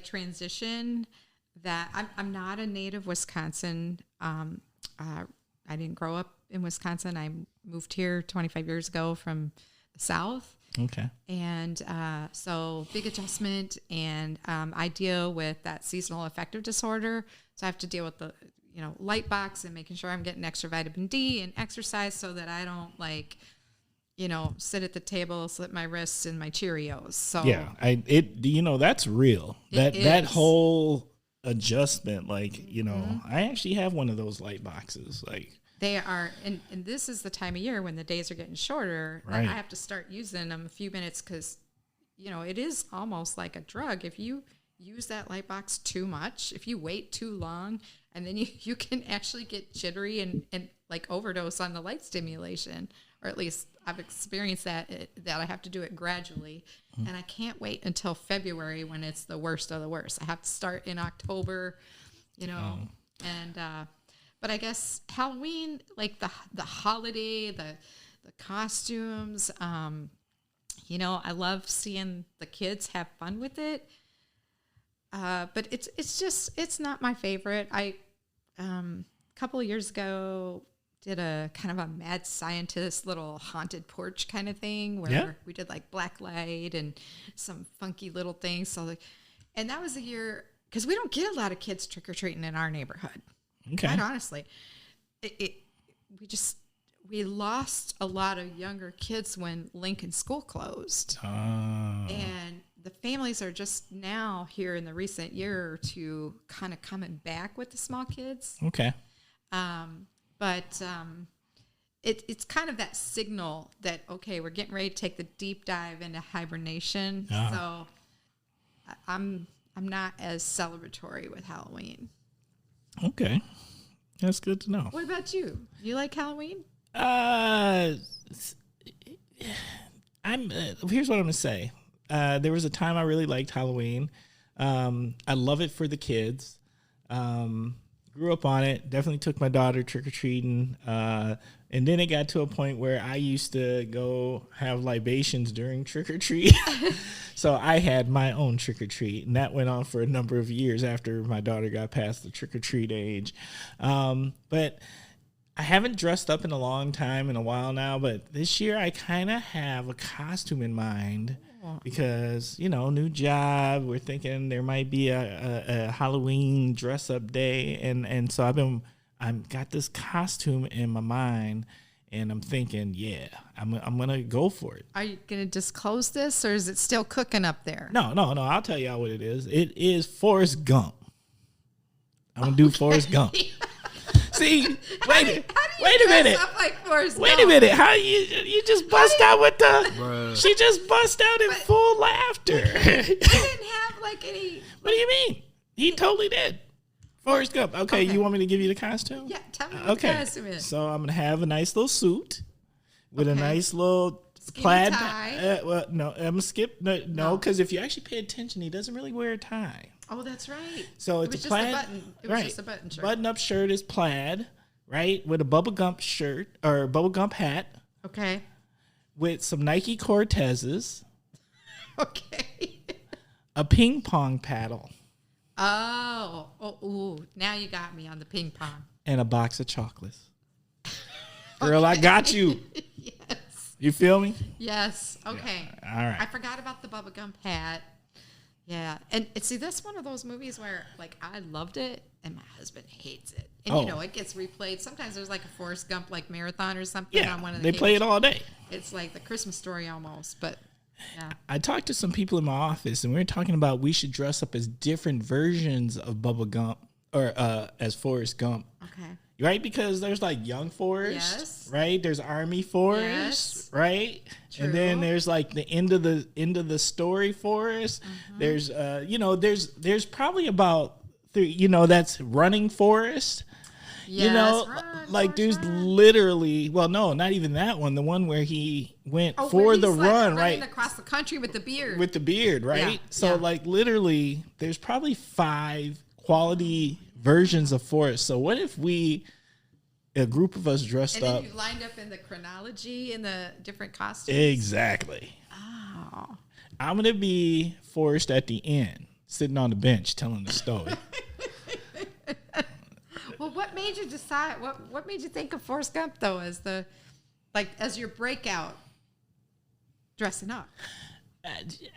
transition. That I'm not a native Wisconsin. I didn't grow up in Wisconsin. I moved here 25 years ago from the South. Okay. And so big adjustment, and I deal with that seasonal affective disorder. So I have to deal with the light box and making sure I'm getting extra vitamin D and exercise so that I don't sit at the table, slip my wrists in my Cheerios. So yeah, that's real. That whole adjustment, I actually have one of those light boxes. They are, and this is the time of year when the days are getting shorter. Right. I have to start using them a few minutes because, it is almost like a drug. If you use that light box too much, if you wait too long, and then you can actually get jittery and overdose on the light stimulation, or at least I've experienced that I have to do it gradually. Mm-hmm. And I can't wait until February when it's the worst of the worst. I have to start in October, but I guess Halloween, the holiday, the costumes, You know, I love seeing the kids have fun with it. But it's not my favorite. I a couple of years ago did a kind of a mad scientist little haunted porch kind of thing where we did like black light and some funky little things. So, and that was a year because we don't get a lot of kids trick or treating in our neighborhood. Okay, quite honestly, we lost a lot of younger kids when Lincoln School closed, and the families are just now here in the recent year or two kind of coming back with the small kids. Okay. But it's kind of that signal that, okay, we're getting ready to take the deep dive into hibernation. So I'm not as celebratory with Halloween. Okay. That's good to know. What about you? You like Halloween? Here's what I'm going to say. There was a time I really liked Halloween. I love it for the kids. Grew up on it. Definitely took my daughter trick-or-treating. And then it got to a point where I used to go have libations during trick-or-treat. So I had my own trick-or-treat. And that went on for a number of years after my daughter got past the trick-or-treat age. But I haven't dressed up in a long time, in a while now. But this year I kind of have a costume in mind. Because, you know, new job, we're thinking there might be a Halloween dress-up day. And so I've got this costume in my mind, and I'm thinking, yeah, I'm going to go for it. Are you going to disclose this, or is it still cooking up there? No, I'll tell y'all what it is. It is Forrest Gump. I'm going to do Forrest Gump. See, wait a minute. Wait a minute. How you just bust out with the? Bruh. She just bust out in full laughter. He didn't have like any. What do you mean? He totally did. Forrest Gump. Okay, you want me to give you the costume? Yeah, tell me what the costume is. So I'm gonna have a nice little suit with a nice little skinny plaid tie. Well, no, I'm gonna skip. No, because if you actually pay attention, he doesn't really wear a tie. Oh, that's right. So it's a plaid. It was just a button shirt. Button-up shirt is plaid, right? With a Bubba Gump shirt or Bubba Gump hat. Okay. With some Nike Cortezes. Okay. A ping pong paddle. Ooh. Now you got me on the ping pong. And a box of chocolates. Girl, I got you. Yes. You feel me? Yes. Okay. Yeah. All right. I forgot about the Bubba Gump hat. Yeah, and see, that's one of those movies where, like, I loved it, and my husband hates it. And, you know, it gets replayed. Sometimes there's, like, a Forrest Gump, like, marathon or something on one of the they play it all day. It's like the Christmas story almost, but, yeah. I talked to some people in my office, and we were talking about we should dress up as different versions of Bubba Gump, or as Forrest Gump. Okay. Right? Because there's, like, young Forrest, right? There's Army Forrest, right? True. And then there's like the end of the story Forrest. There's there's probably about three, that's running Forrest. Yes, there's literally, well, no, not even that one. The one where he went for the run, right? Across the country with the beard. With the beard, right? Yeah, so like literally there's probably 5 quality versions of Forrest. So what if a group of us dressed up. And then you lined up in the chronology in the different costumes? Exactly. Oh. I'm going to be Forrest at the end, sitting on the bench telling the story. Well, what made you decide, what made you think of Forrest Gump, though, as your breakout dressing up?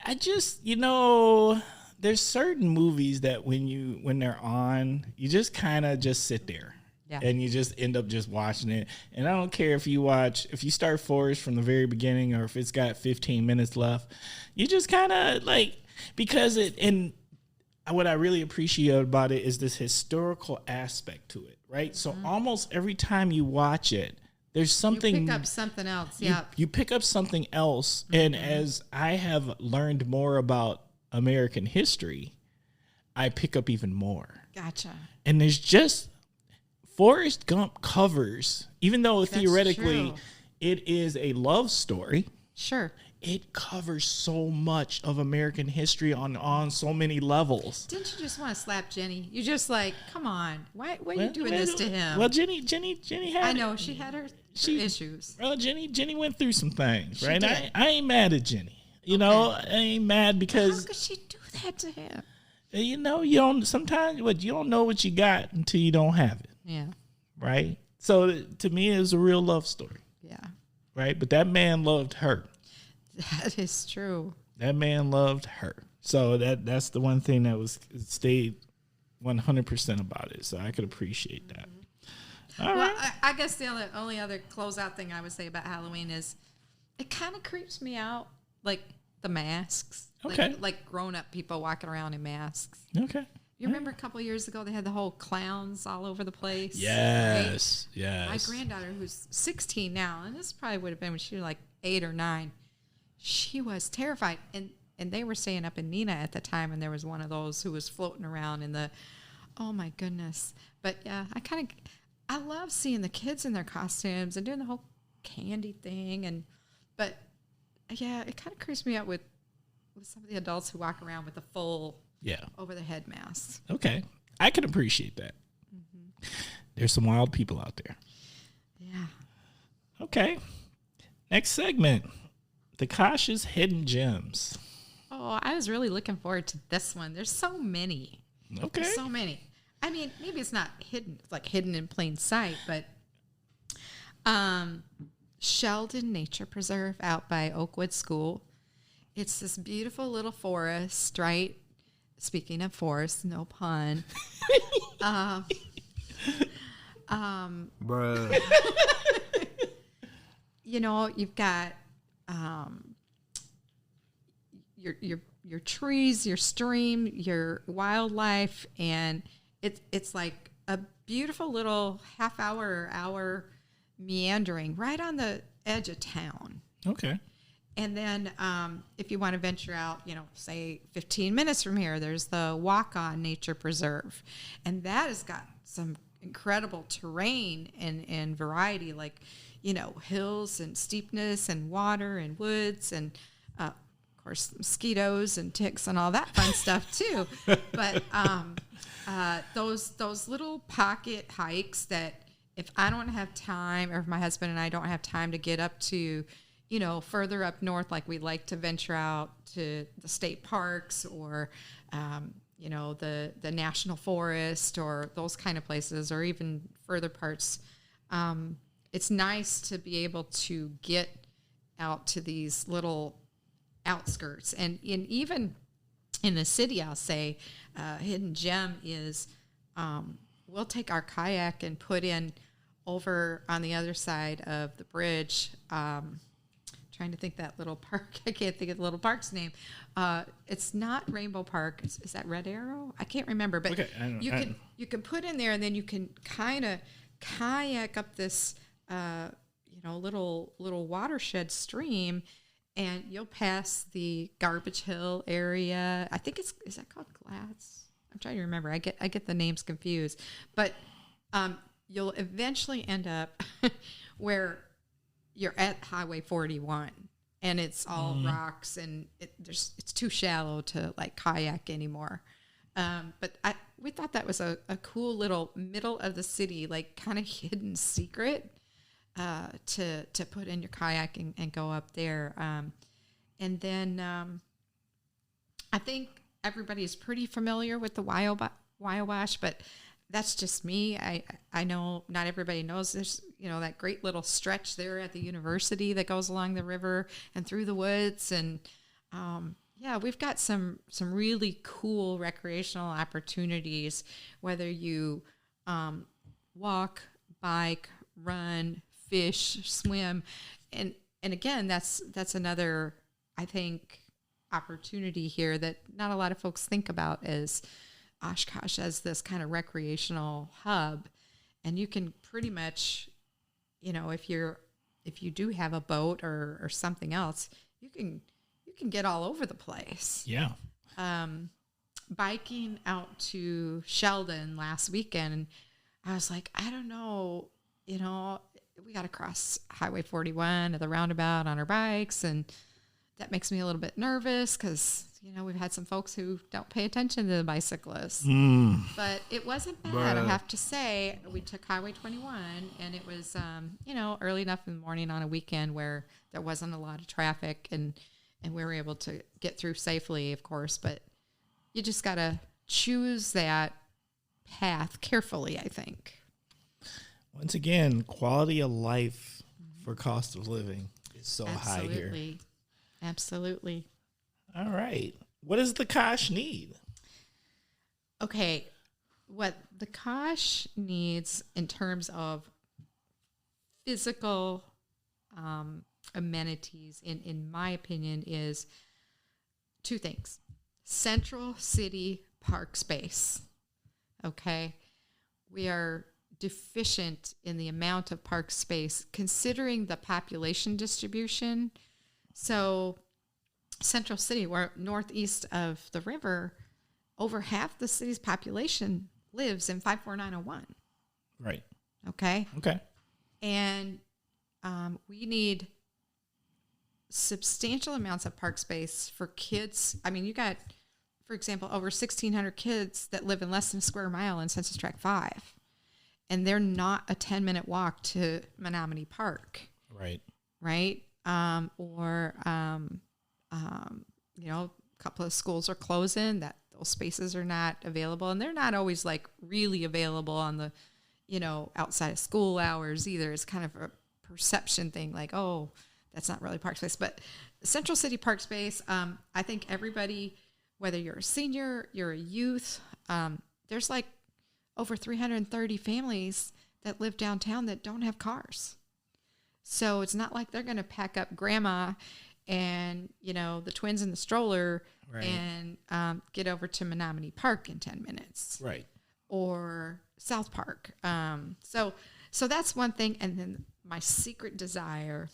I just, there's certain movies that when they're on, you just kind of just sit there. Yeah. And you just end up just watching it. And I don't care if you start Forrest from the very beginning or if it's got 15 minutes left, you just kind of because and what I really appreciate about it is this historical aspect to it, right? Mm-hmm. So almost every time you watch it, there's something. You pick up something else, yeah. You pick up something else. Mm-hmm. And as I have learned more about American history, I pick up even more. Gotcha. And there's just Forrest Gump covers, even though That's theoretically true. It is a love story. Sure. It covers so much of American history on so many levels. Didn't you just want to slap Jenny? You just come on. Why are you doing this to him? Well, Jenny had. I know she had her issues. Well, Jenny went through some things, right? Did. I ain't mad at Jenny. You know, I ain't mad How because could she do that to him? you know you don't. Sometimes you don't know what you got until you don't have it. Yeah. Right. So to me, it was a real love story. Yeah. Right. But that man loved her. That is true. That man loved her. So that's the one thing that stayed 100% about it. So I could appreciate that. All right. I guess the only other closeout thing I would say about Halloween is it kind of creeps me out, like the masks. Okay. Like grown-up people walking around in masks. Okay. You remember a couple of years ago they had the whole clowns all over the place? Yes. Right? Yes. My granddaughter, who's 16 now, and this probably would have been when she was like 8 or 9, she was terrified. And they were staying up in Nina at the time, and there was one of those who was floating around in the, oh my goodness. But yeah, I love seeing the kids in their costumes and doing the whole candy thing. But yeah, it kind of creeps me out with some of the adults who walk around with the full over the head masks. Okay. I can appreciate that. Mm-hmm. There's some wild people out there. Yeah. Okay. Next segment. The Kosh's Hidden Gems. Oh, I was really looking forward to this one. There's so many. Okay. There's so many. I mean, maybe it's not hidden. It's like hidden in plain sight, but Sheldon Nature Preserve out by Oakwood School. It's this beautiful little forest, right? Speaking of forest, no pun. Bruh. You know, you've got your trees, your stream, your wildlife, and it's like a beautiful little half-hour or hour meandering right on the edge of town. Okay. And then if you want to venture out, you know, say 15 minutes from here, there's the Walk-On Nature Preserve. And that has got some incredible terrain and variety, like, you know, hills and steepness and water and woods and, of course, mosquitoes and ticks and all that fun stuff, too. But those little pocket hikes that if I don't have time, or if my husband and I don't have time to get up to, you know, further up north, like we like to venture out to the state parks or, you know, the national forest or those kind of places, or even further parts. It's nice to be able to get out to these little outskirts. And even in the city, I'll say, hidden gem is we'll take our kayak and put in over on the other side of the bridge. Trying to think that little park. I can't think of the little park's name. It's not Rainbow Park. Is that Red Arrow? I can't remember. But okay, you can put in there, and then you can kind of kayak up this you know, little watershed stream, and you'll pass the Garbage Hill area. I think is that called Glads? I'm trying to remember. I get the names confused, but you'll eventually end up where you're at Highway 41, and it's all rocks, and it's too shallow to like kayak anymore. But we thought that was a cool little middle of the city, like kind of hidden secret to put in your kayak and go up there. And then I think everybody is pretty familiar with the Wabash, but that's just me. I know not everybody knows there's, you know, that great little stretch there at the university that goes along the river and through the woods. And yeah, we've got some really cool recreational opportunities, whether you walk, bike, run, fish, swim. And again, that's another, I think, opportunity here that not a lot of folks think about as Oshkosh as this kind of recreational hub. And you can pretty much, you know, if you do have a boat or something else, you can get all over the place. Yeah. Biking out to Sheldon last weekend, I was like, I don't know, you know, we got to cross Highway 41 at the roundabout on our bikes, and that makes me a little bit nervous because, you know, we've had some folks who don't pay attention to the bicyclists. But it wasn't bad, I have to say. We took Highway 21, and it was, you know, early enough in the morning on a weekend where there wasn't a lot of traffic, and and we were able to get through safely, of course, but you just got to choose that path carefully, I think. Once again, quality of life for cost of living is so high here. Absolutely. All right. What does the Kosh need? Okay. What the Kosh needs in terms of physical amenities, in my opinion, is two things. Central City Park space. Okay. We are deficient in the amount of park space considering the population distribution. So Central City, we're northeast of the river, over half the city's population lives in 54901. Right. Okay. Okay. And we need substantial amounts of park space for kids. I mean, you got, for example, over 1,600 kids that live in less than a square mile in Census Tract 5. And they're not a 10-minute walk to Menominee Park. Right. Right. You know, a couple of schools are closing, that those spaces are not available, and they're not always like really available on the, you know, outside of school hours either. It's kind of a perception thing, like, oh, that's not really park space. But Central City Park space, I think everybody, whether you're a senior, you're a youth, there's like over 330 families that live downtown that don't have cars. So it's not like they're going to pack up grandma and, you know, the twins in the stroller, right, and get over to Menominee Park in 10 minutes. Right. Or South Park. So that's one thing. And then my secret desire,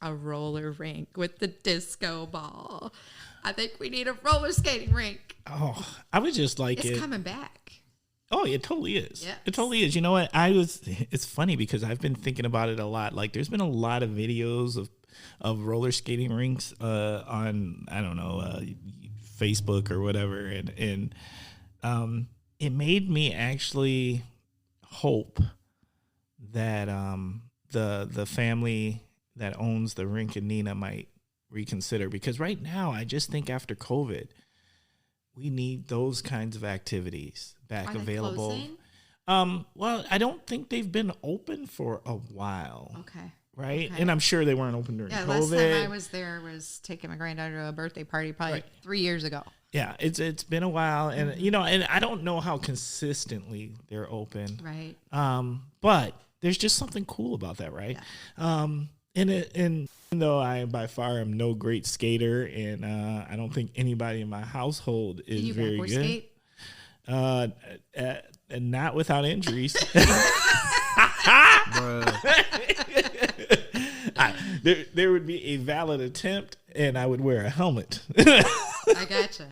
a roller rink with the disco ball. I think we need a roller skating rink. Oh, I would just like It's coming back. Oh, it totally is. Yeah. It totally is. You know what? It's funny because I've been thinking about it a lot. Like there's been a lot of videos of roller skating rinks on, I don't know, Facebook or whatever. And it made me actually hope that the family that owns the rink in Neenah might reconsider, because right now I just think after COVID, we need those kinds of activities back available. Well, I don't think they've been open for a while. Okay. Right? Okay. And I'm sure they weren't open during COVID. Last time I was there was taking my granddaughter to a birthday party probably 3 years ago. Yeah, it's been a while, and you know, and I don't know how consistently they're open. Right. But there's just something cool about that, right? Yeah. And even though I by far am no great skater, and I don't think anybody in my household is very good. Skate? And not without injuries. There would be a valid attempt, and I would wear a helmet. I gotcha.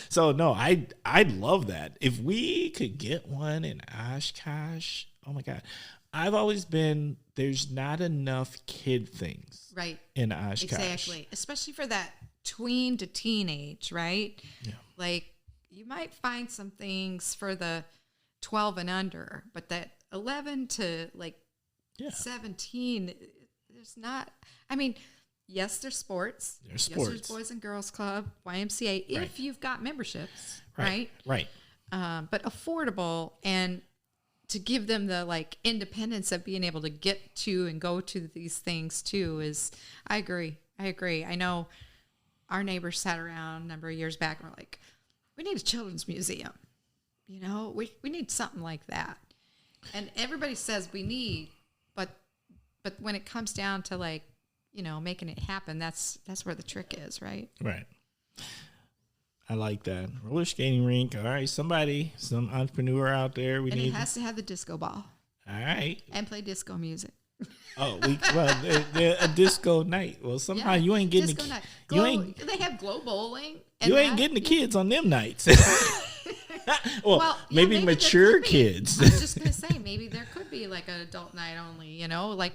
So no, I'd love that if we could get one in Oshkosh. Oh my God. I've always been, there's not enough kid things right in Oshkosh. Exactly. Especially for that tween to teenage, right? Yeah. Like you might find some things for the 12 and under, but that 11 to like 17, there's not, I mean, yes, there's sports. There's sports. Yes, there's Boys and Girls Club, YMCA, if you've got memberships, right? Right. But affordable, and to give them the like independence of being able to get to and go to these things too is, I agree. I know our neighbors sat around a number of years back and were like, we need a children's museum. You know, we need something like that. And everybody says we need, but when it comes down to like, you know, making it happen, that's where the trick is, right? Right. I like that. Roller skating rink. All right, some entrepreneur out there. It has to have the disco ball. All right. And play disco music. A disco night. Well, somehow you ain't getting disco night. They have glow bowling. You ain't getting the kids on them nights. maybe mature kids. I was just gonna say maybe there could be like an adult night only. You know, like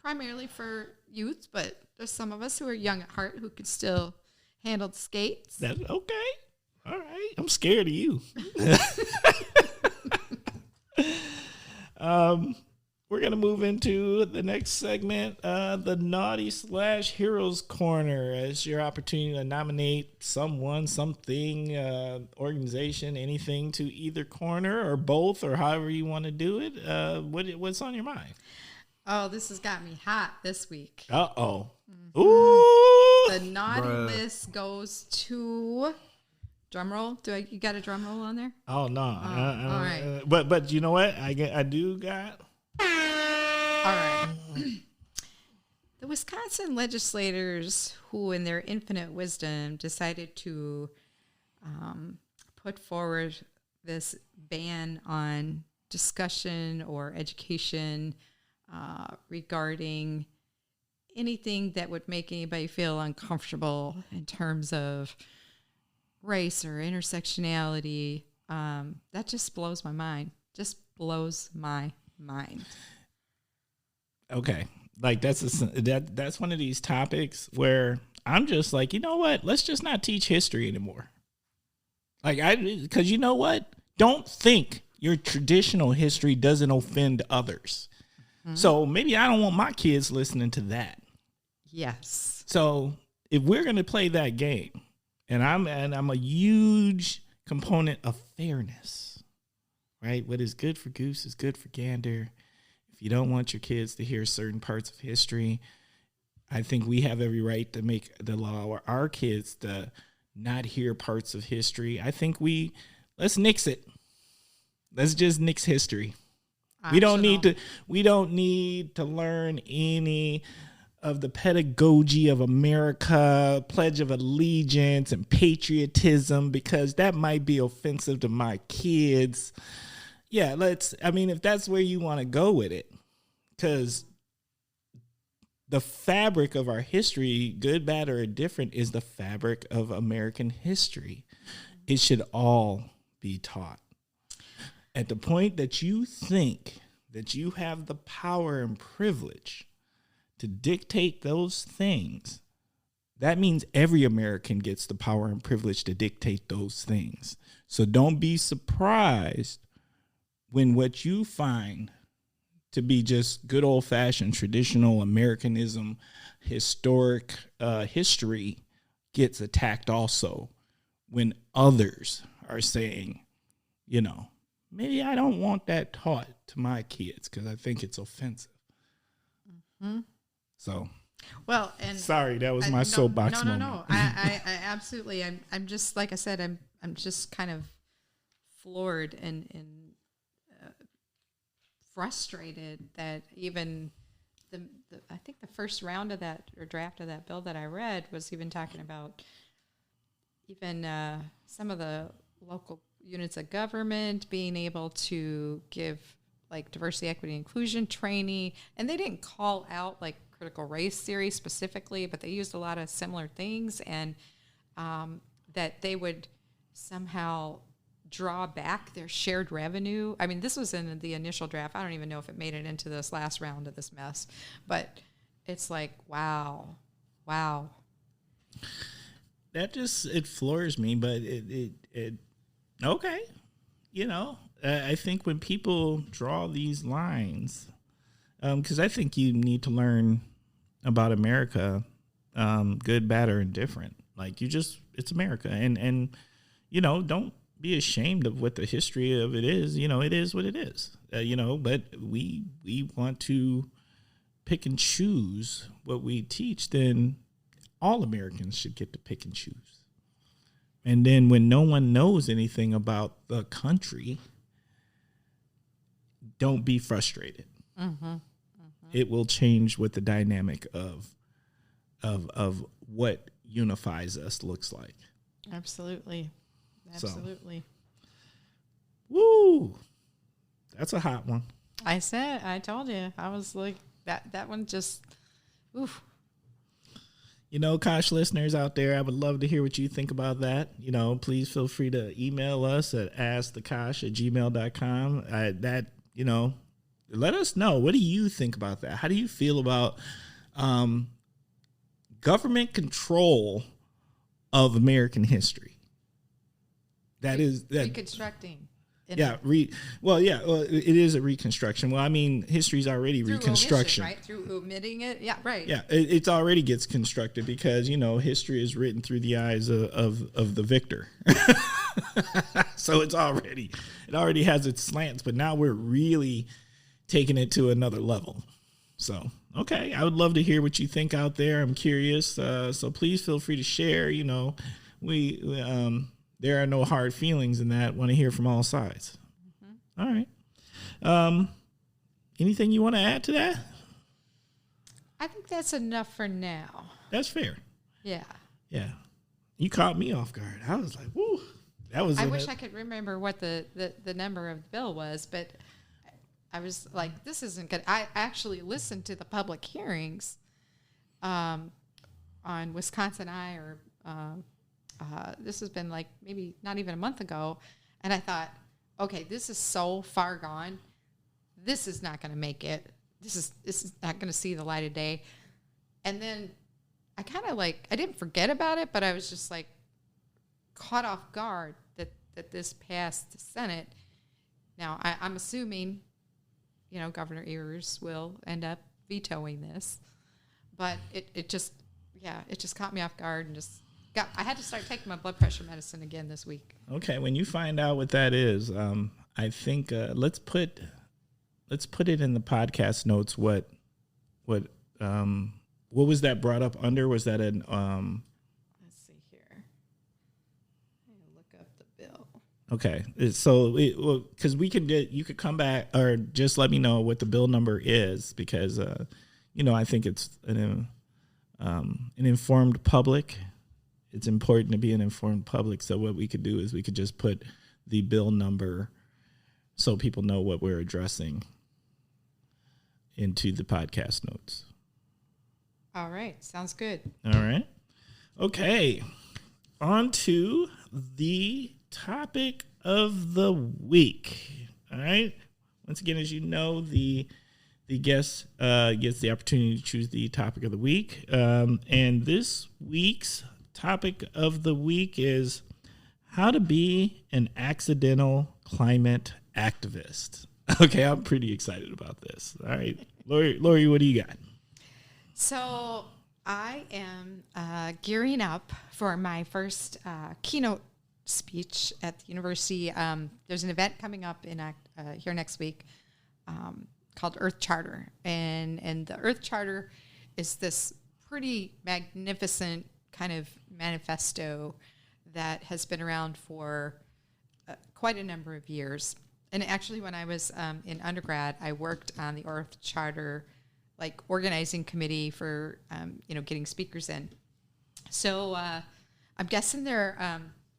primarily for youth, but there's some of us who are young at heart who could still handle the skates. That's okay. All right. I'm scared of we're going to move into the next segment, the Naughty/Heroes Corner. It's your opportunity to nominate someone, something, organization, anything to either corner or both, or however you want to do it. What's on your mind? Oh, this has got me hot this week. Uh-oh. Ooh. The naughty list goes to... Drum roll? You got a drum roll on there? Oh, no. All right. But you know what? I do got... All right. The Wisconsin legislators, who in their infinite wisdom decided to put forward this ban on discussion or education regarding anything that would make anybody feel uncomfortable in terms of race or intersectionality, that just blows my mind. Just blows my mind. Okay. Like that's one of these topics where I'm just like, you know what? Let's just not teach history anymore. Because you know what? Don't think your traditional history doesn't offend others. Mm-hmm. So maybe I don't want my kids listening to that. Yes. So if we're going to play that game, and I'm a huge component of fairness, right? What is good for goose is good for gander. If you don't want your kids to hear certain parts of history, I think we have every right to make the law our kids to not hear parts of history. I think let's nix it. Let's just nix history. Optional. We don't need to learn any of the pedagogy of America, Pledge of Allegiance, and patriotism, because that might be offensive to my kids. Yeah, if that's where you want to go with it, because the fabric of our history, good, bad, or indifferent, is the fabric of American history. It should all be taught. At the point that you think that you have the power and privilege to dictate those things, that means every American gets the power and privilege to dictate those things. So don't be surprised when what you find to be just good old-fashioned traditional Americanism, historic history gets attacked also, when others are saying, maybe I don't want that taught to my kids because I think it's offensive. Mm-hmm. So, well, and sorry, that was my soapbox moment. No. I absolutely. I'm just, like I said, I'm just kind of floored and frustrated that even the I think the first round of that, or draft of that bill that I read, was even talking about even some of the local units of government being able to give like diversity, equity, inclusion training, and they didn't call out like critical race theory specifically, but they used a lot of similar things, and that they would somehow draw back their shared revenue. I mean, this was in the initial draft. I don't even know if it made it into this last round of this mess, but it's like, wow. That just, it floors me, but it okay. I think when people draw these lines, because I think you need to learn about America, good, bad, or indifferent. Like, it's America, and don't be ashamed of what the history of it is. It is what it is. But we want to pick and choose what we teach. Then all Americans should get to pick and choose. And then when no one knows anything about the country, don't be frustrated. Mm-hmm. Mm-hmm. It will change what the dynamic of what unifies us looks like. Absolutely. So, woo! That's a hot one. I told you. I was like, that one just, oof. Kosh listeners out there, I would love to hear what you think about that. Please feel free to email us at askthekosh@gmail.com. Let us know. What do you think about that? How do you feel about government control of American history? That is reconstructing Well, it is a reconstruction. Well, I mean, history's already through reconstruction, omission, right? Through omitting it. Yeah, right. Yeah, it already gets constructed because, history is written through the eyes of the victor. So it already has its slants, but now we're really taking it to another level. So, okay, I would love to hear what you think out there. I'm curious. So please feel free to share. We there are no hard feelings in that. Want to hear from all sides. Mm-hmm. All right. Anything you want to add to that? I think that's enough for now. That's fair. Yeah. Yeah. You caught me off guard. I was like, whoo. I wish I could remember what the number of the bill was, but I was like, this isn't good. I actually listened to the public hearings on Wisconsin Eye, or this has been like maybe not even a month ago, and I thought, okay, this is so far gone. This is not going to make it. This is not going to see the light of day. And then I kind of I didn't forget about it, but I was just like caught off guard that this passed the Senate. Now I'm assuming, Governor Evers will end up vetoing this, but it just caught me off guard and I had to start taking my blood pressure medicine again this week. Okay, when you find out what that is, I think let's put it in the podcast notes. What was that brought up under? Was that an Let's see here. I'm gonna look up the bill. Okay, so because you could come back or just let me know what the bill number is, because I think it's an informed public. It's important to be an informed public. So what we could do is we could just put the bill number so people know what we're addressing into the podcast notes. All right. Sounds good. All right. Okay. On to the topic of the week. All right. Once again, as you know, the guest gets the opportunity to choose the topic of the week. And this week's topic of the week is how to be an accidental climate activist. Okay, I'm pretty excited about this. All right, Lori, what do you got? So I am gearing up for my first keynote speech at the university. There's an event coming up in here next week called Earth Charter, and the Earth Charter is this pretty magnificent kind of manifesto that has been around for quite a number of years. And actually, when I was in undergrad, I worked on the Earth Charter organizing committee for getting speakers in. So I'm guessing they're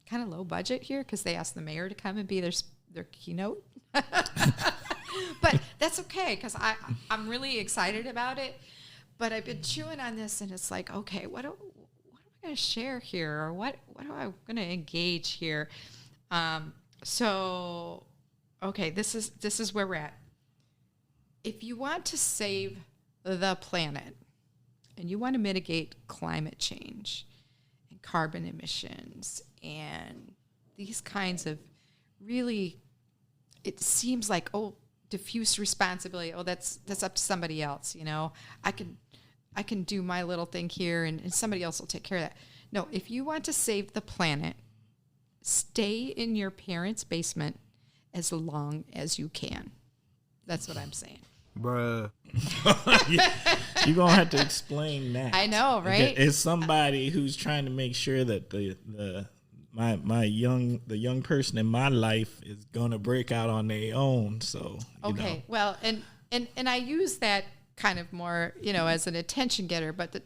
kind of low budget here because they asked the mayor to come and be their keynote. But that's okay because I'm really excited about it. But I've been chewing on this, and it's like, okay, what am I going to share here, or what am I going to engage here? So, okay, this is where we're at. If you want to save the planet, and you want to mitigate climate change and carbon emissions and these kinds of really, it seems like, diffuse responsibility. That's up to somebody else. I can do my little thing here, and somebody else will take care of that. No, if you want to save the planet, stay in your parents' basement as long as you can. That's what I'm saying. Bruh. You're going to have to explain that. I know, right? It's somebody who's trying to make sure that the young person in my life is going to break out on their own. So, okay. Well, and I use that kind of more, as an attention getter, but the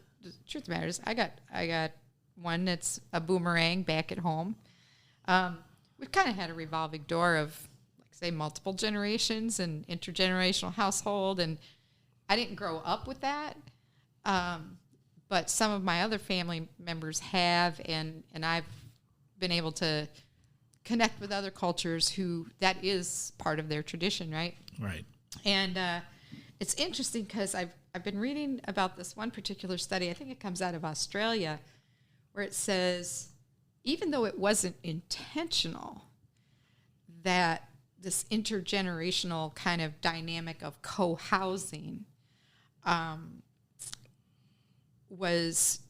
truth of the matter is I got one that's a boomerang back at home. We've kind of had a revolving door of, say, multiple generations and intergenerational household, and I didn't grow up with that, but some of my other family members have, and I've been able to connect with other cultures who that is part of their tradition, right? Right. And it's interesting because I've been reading about this one particular study. I think it comes out of Australia, where it says, even though it wasn't intentional, that this intergenerational kind of dynamic of co-housing was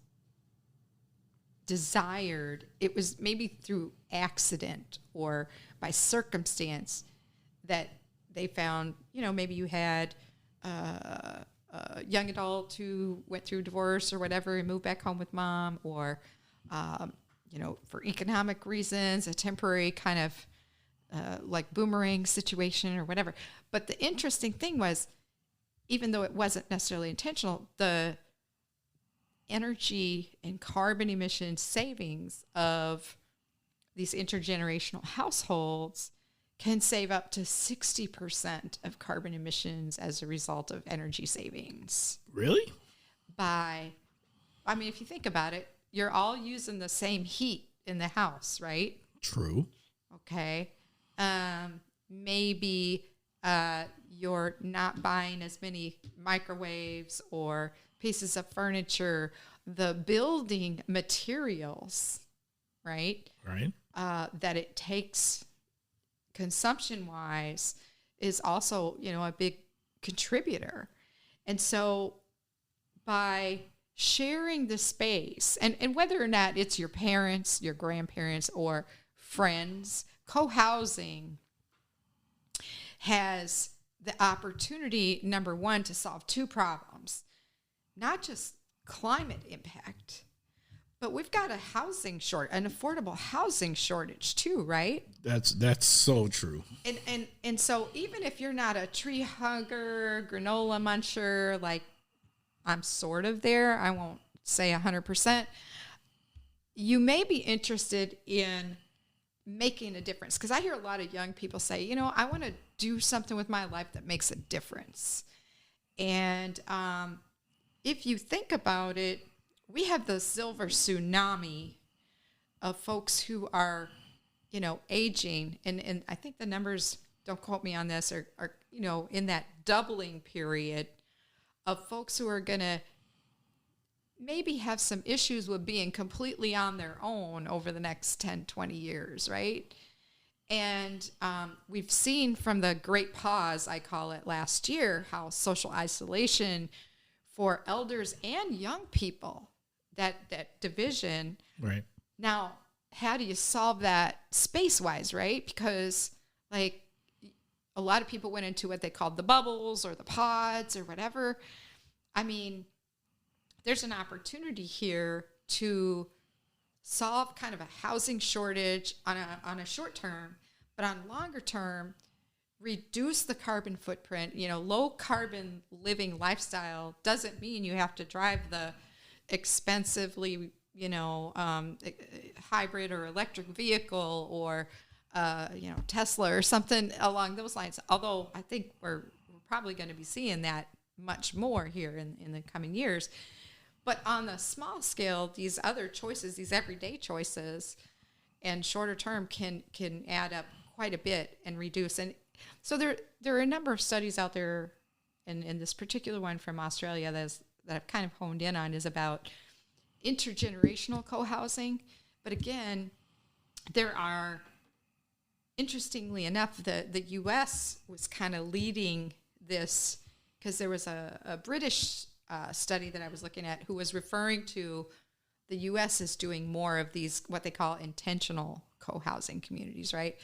desired. It was maybe through accident or by circumstance that they found, maybe you had a young adult who went through divorce or whatever and moved back home with mom, or, for economic reasons, a temporary kind of like boomerang situation or whatever. But the interesting thing was, even though it wasn't necessarily intentional, the energy and carbon emission savings of these intergenerational households can save up to 60% of carbon emissions as a result of energy savings. Really? If you think about it, you're all using the same heat in the house, right? True. Okay. Maybe you're not buying as many microwaves or pieces of furniture. The building materials, right? Right. That it takes consumption-wise is also, a big contributor. And so by sharing the space, and whether or not it's your parents, your grandparents, or friends, co-housing has the opportunity, number one, to solve two problems. Not just climate impact, but we've got an affordable housing shortage too, right? That's so true. And so even if you're not a tree hugger, granola muncher, like I'm sort of there, I won't say 100%, you may be interested in making a difference. Because I hear a lot of young people say, I want to do something with my life that makes a difference. And if you think about it, we have the silver tsunami of folks who are, aging. And I think the numbers, don't quote me on this, are in that doubling period of folks who are going to maybe have some issues with being completely on their own over the next 10, 20 years, right? And we've seen from the great pause, I call it, last year, how social isolation for elders and young people, that division. Right. Now, how do you solve that space-wise, right? Because, like, a lot of people went into what they called the bubbles or the pods or whatever. There's an opportunity here to solve kind of a housing shortage on a short term, but on longer term, reduce the carbon footprint. Low carbon living lifestyle doesn't mean you have to drive the expensively, hybrid or electric vehicle or, Tesla or something along those lines. Although I think we're probably going to be seeing that much more here in the coming years. But on the small scale, these other choices, these everyday choices, and shorter term can add up quite a bit and reduce. And so there are a number of studies out there, and this particular one from Australia that I've kind of honed in on is about intergenerational co-housing. But again, there are, interestingly enough, the U.S. was kind of leading this, because there was a British study that I was looking at who was referring to the U.S. is doing more of these, what they call intentional co-housing communities, right?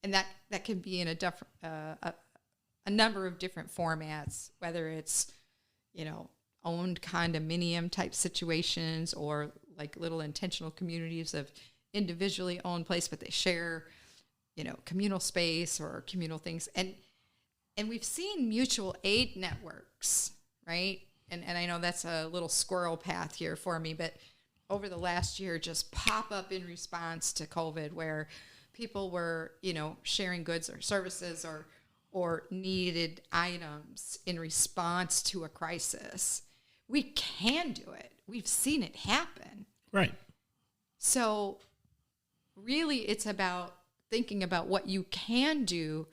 And that can be in a number of different formats, whether it's, owned condominium type situations or like little intentional communities of individually owned place, but they share, communal space or communal things. And we've seen mutual aid networks, right? And I know that's a little squirrel path here for me, but over the last year just pop up in response to COVID, where people were, sharing goods or services or needed items in response to a crisis. We can do it. We've seen it happen. Right. So really it's about thinking about what you can do,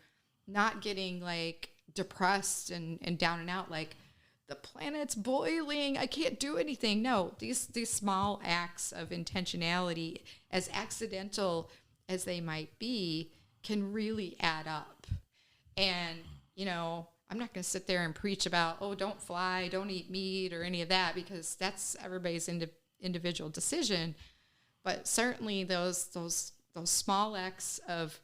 not getting like depressed and down and out, like the planet's boiling, I can't do anything. No, these small acts of intentionality, as accidental as they might be, can really add up. And, you know, I'm not going to sit there and preach about, oh, don't fly, don't eat meat or any of that, because that's everybody's individual decision. But certainly those small acts of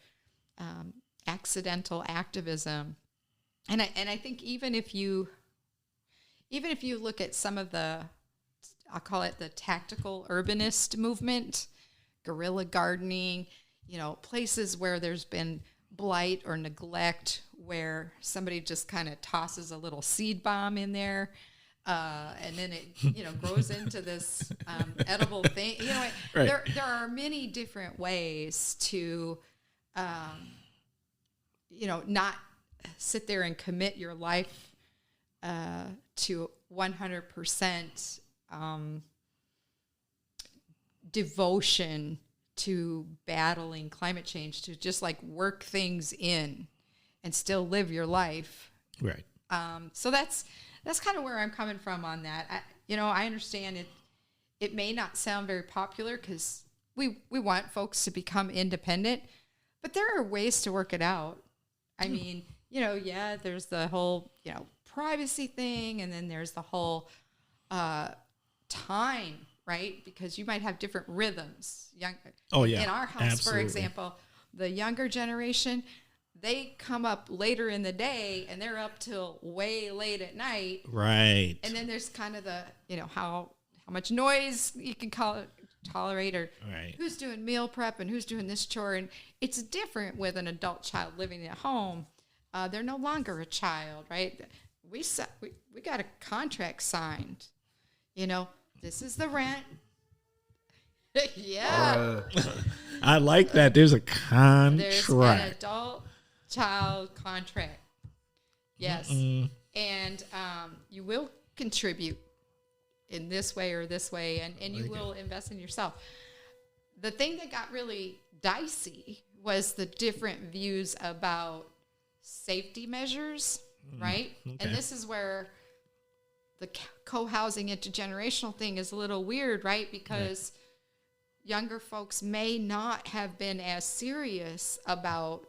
accidental activism, and I think even if you look at some of the, I'll call it the tactical urbanist movement, guerrilla gardening, you know, places where there's been blight or neglect, where somebody just kind of tosses a little seed bomb in there, and then it, you know, grows into this edible thing. You know, right. there are many different ways to, you know, not sit there and commit your life to 100% devotion to battling climate change, to just like work things in and still live your life. Right. So that's kind of where I'm coming from on that. I understand it may not sound very popular because we want folks to become independent, but there are ways to work it out. I mean, you know, yeah, there's the whole, you know, privacy thing, and then there's the whole time, right? Because you might have different rhythms. Oh, yeah. In our house, Absolutely. for example, the younger generation, they come up later in the day and they're up till way late at night. Right. And then there's kind of the, you know, how much noise you can tolerate, or right. who's doing meal prep and who's doing this chore. And it's different with an adult child living at home. They're no longer a child, right? We got a contract signed. You know, this is the rent. Yeah. I like that. There's a contract. There's an adult-child contract. Yes. Mm-mm. And you will contribute in this way or this way, and you will invest in yourself. The thing that got really dicey was the different views about safety measures, right? Okay. And this is where the co-housing intergenerational thing is a little weird, right? Because younger folks may not have been as serious about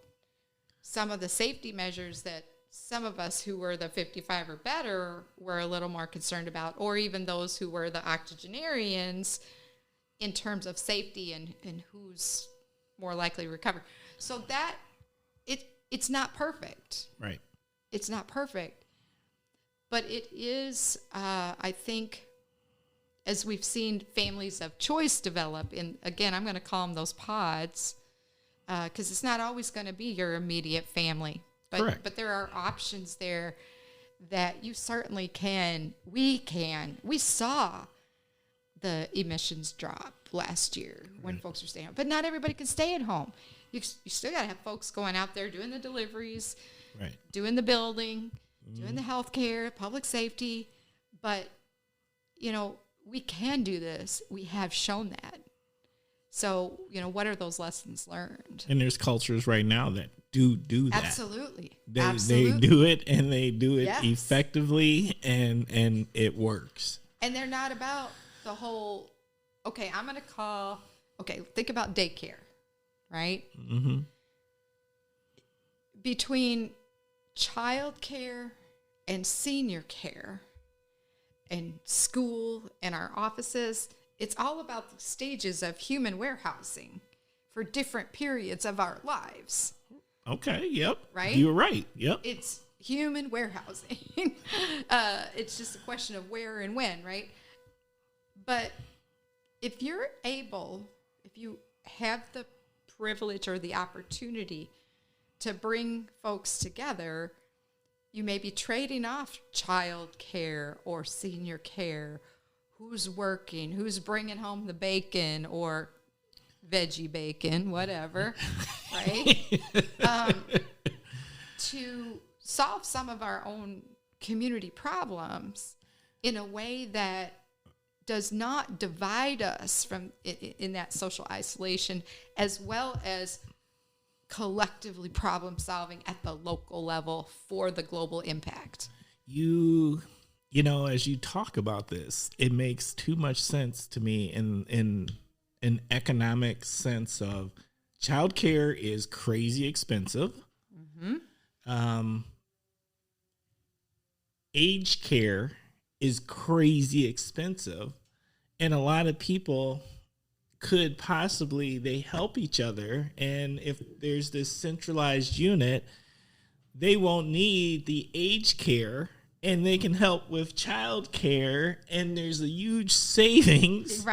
some of the safety measures that some of us who were the 55 or better were a little more concerned about, or even those who were the octogenarians in terms of safety and who's more likely to recover. So that it's not perfect. Right. It's not perfect. But it is, I think, as we've seen families of choice develop, and again, I'm going to call them those pods, because it's not always going to be your immediate family. Correct. But there are options there that you certainly can. We saw the emissions drop last year when folks were staying home. But not everybody can stay at home. You still got to have folks going out there doing the deliveries, right, doing the building, doing the healthcare, public safety. But, you know, we can do this. We have shown that. So, you know, what are those lessons learned? And there's cultures right now that do that. Absolutely. They do it, and they do it yes. effectively, and it works. And they're not about the whole, okay, think about daycare, right? Mm-hmm. Between child care and senior care and school and our offices, it's all about the stages of human warehousing for different periods of our lives. Okay, yep. Right? You're right, yep. It's human warehousing. It's just a question of where and when, right? But if you have the privilege or the opportunity to bring folks together, you may be trading off child care or senior care. Who's working? Who's bringing home the bacon or veggie bacon, whatever, right? To solve some of our own community problems in a way that does not divide us from in that social isolation, as well as collectively problem solving at the local level for the global impact. You know, as you talk about this, it makes too much sense to me in an economic sense of childcare is crazy expensive. Mm-hmm. Aged care is crazy expensive, and a lot of people could possibly they help each other, and if there's this centralized unit, they won't need the aged care, and they can help with child care, and there's a huge savings,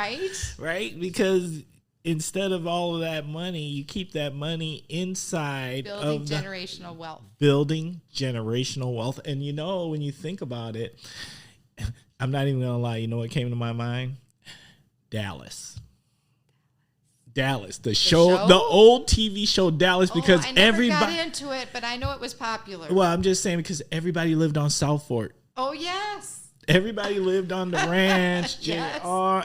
right? Because instead of all of that money, you keep that money inside building generational wealth. Building generational wealth. And you know, when you think about it, I'm not even gonna lie, you know what came to my mind? Dallas, the show, the old TV show Dallas, because I never everybody got into it, but I know it was popular. Well, I'm just saying because everybody lived on South Fork. Oh yes. Everybody lived on the ranch. Yes.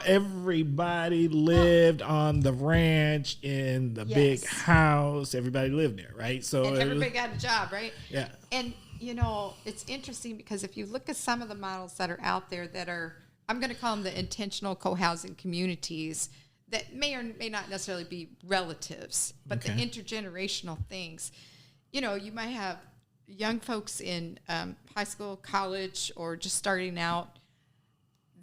Everybody lived on the ranch in the big house. Everybody lived there, right? So and everybody got a job, right? Yeah. And you know, it's interesting because if you look at some of the models that are out there that are, I'm going to call them the intentional co-housing communities that may or may not necessarily be relatives, but the intergenerational things. You know, you might have young folks in high school, college, or just starting out.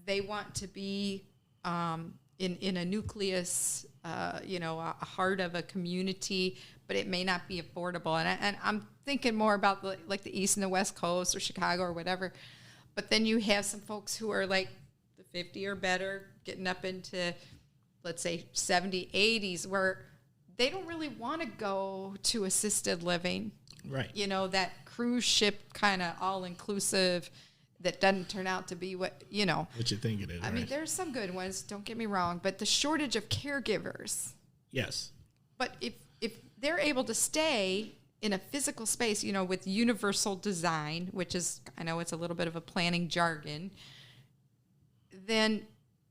They want to be in a nucleus, a heart of a community, but it may not be affordable. And I'm thinking more about like the East and the West Coast or Chicago or whatever. But then you have some folks who are like the 50 or better, getting up into, let's say, 70, 80s, where they don't really want to go to assisted living. Right. You know, that cruise ship kind of all-inclusive that doesn't turn out to be what you think it is. I mean, there's some good ones, don't get me wrong, but the shortage of caregivers. Yes. But if they're able to stay in a physical space, you know, with universal design, which is, I know it's a little bit of a planning jargon, then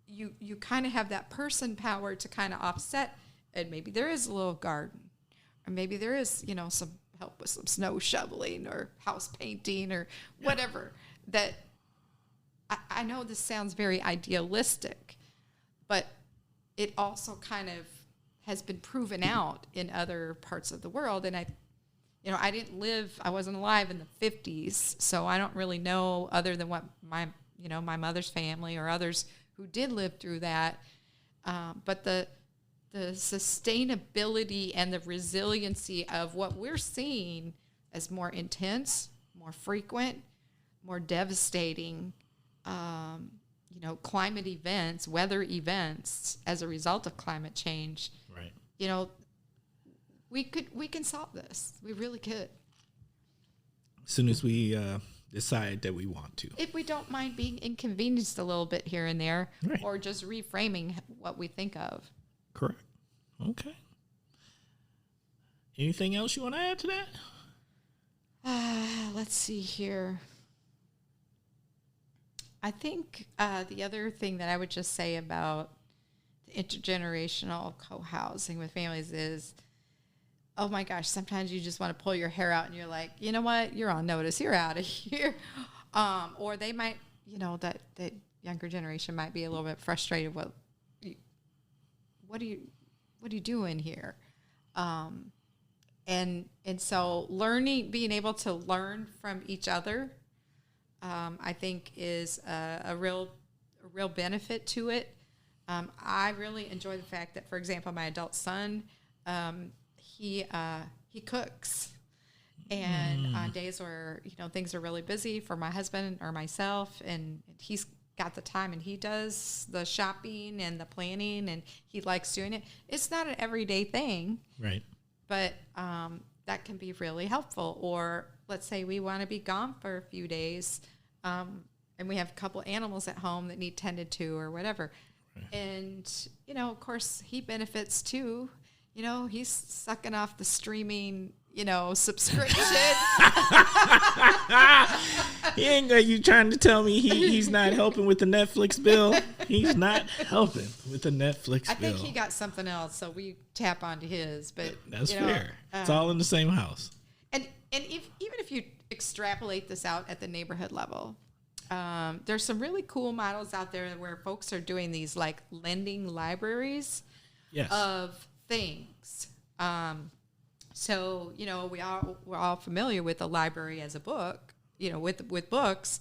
you kind of have that person power to kind of offset, and maybe there is a little garden, or maybe there is, you know, some help with some snow shoveling or house painting or whatever. That I know this sounds very idealistic, but it also kind of has been proven out in other parts of the world. And I wasn't alive in the 50s, so I don't really know other than what my mother's family or others who did live through that. But the sustainability and the resiliency of what we're seeing as more intense, more frequent, more devastating, climate events, weather events as a result of climate change. Right. You know, we can solve this. We really could. As soon as we decide that we want to. If we don't mind being inconvenienced a little bit here and there, right, or just reframing what we think of. Correct. Okay. Anything else you want to add to that? Let's see here. I think the other thing that I would just say about the intergenerational co-housing with families is, oh my gosh, sometimes you just want to pull your hair out and you're like, you know what, you're on notice, you're out of here. Or they might, that younger generation might be a little bit frustrated. What are you doing here? And so being able to learn from each other, I think is a real benefit to it. I really enjoy the fact that, for example, my adult son, he cooks, and on days where things are really busy for my husband or myself, and he's got the time and he does the shopping and the planning and he likes doing it. It's not an everyday thing, right? But that can be really helpful. Or let's say we want to be gone for a few days, and we have a couple animals at home that need tended to or whatever. Right. And of course, he benefits too. He's sucking off the streaming, subscription. You trying to tell me he's not helping with the Netflix bill? He's not helping with the Netflix bill. I think he got something else, so we tap onto his. But that's fair. It's all in the same house. And even if you extrapolate this out at the neighborhood level, there's some really cool models out there where folks are doing these like lending libraries. Yes. Of things. So, we're all familiar with the library as a book, with books.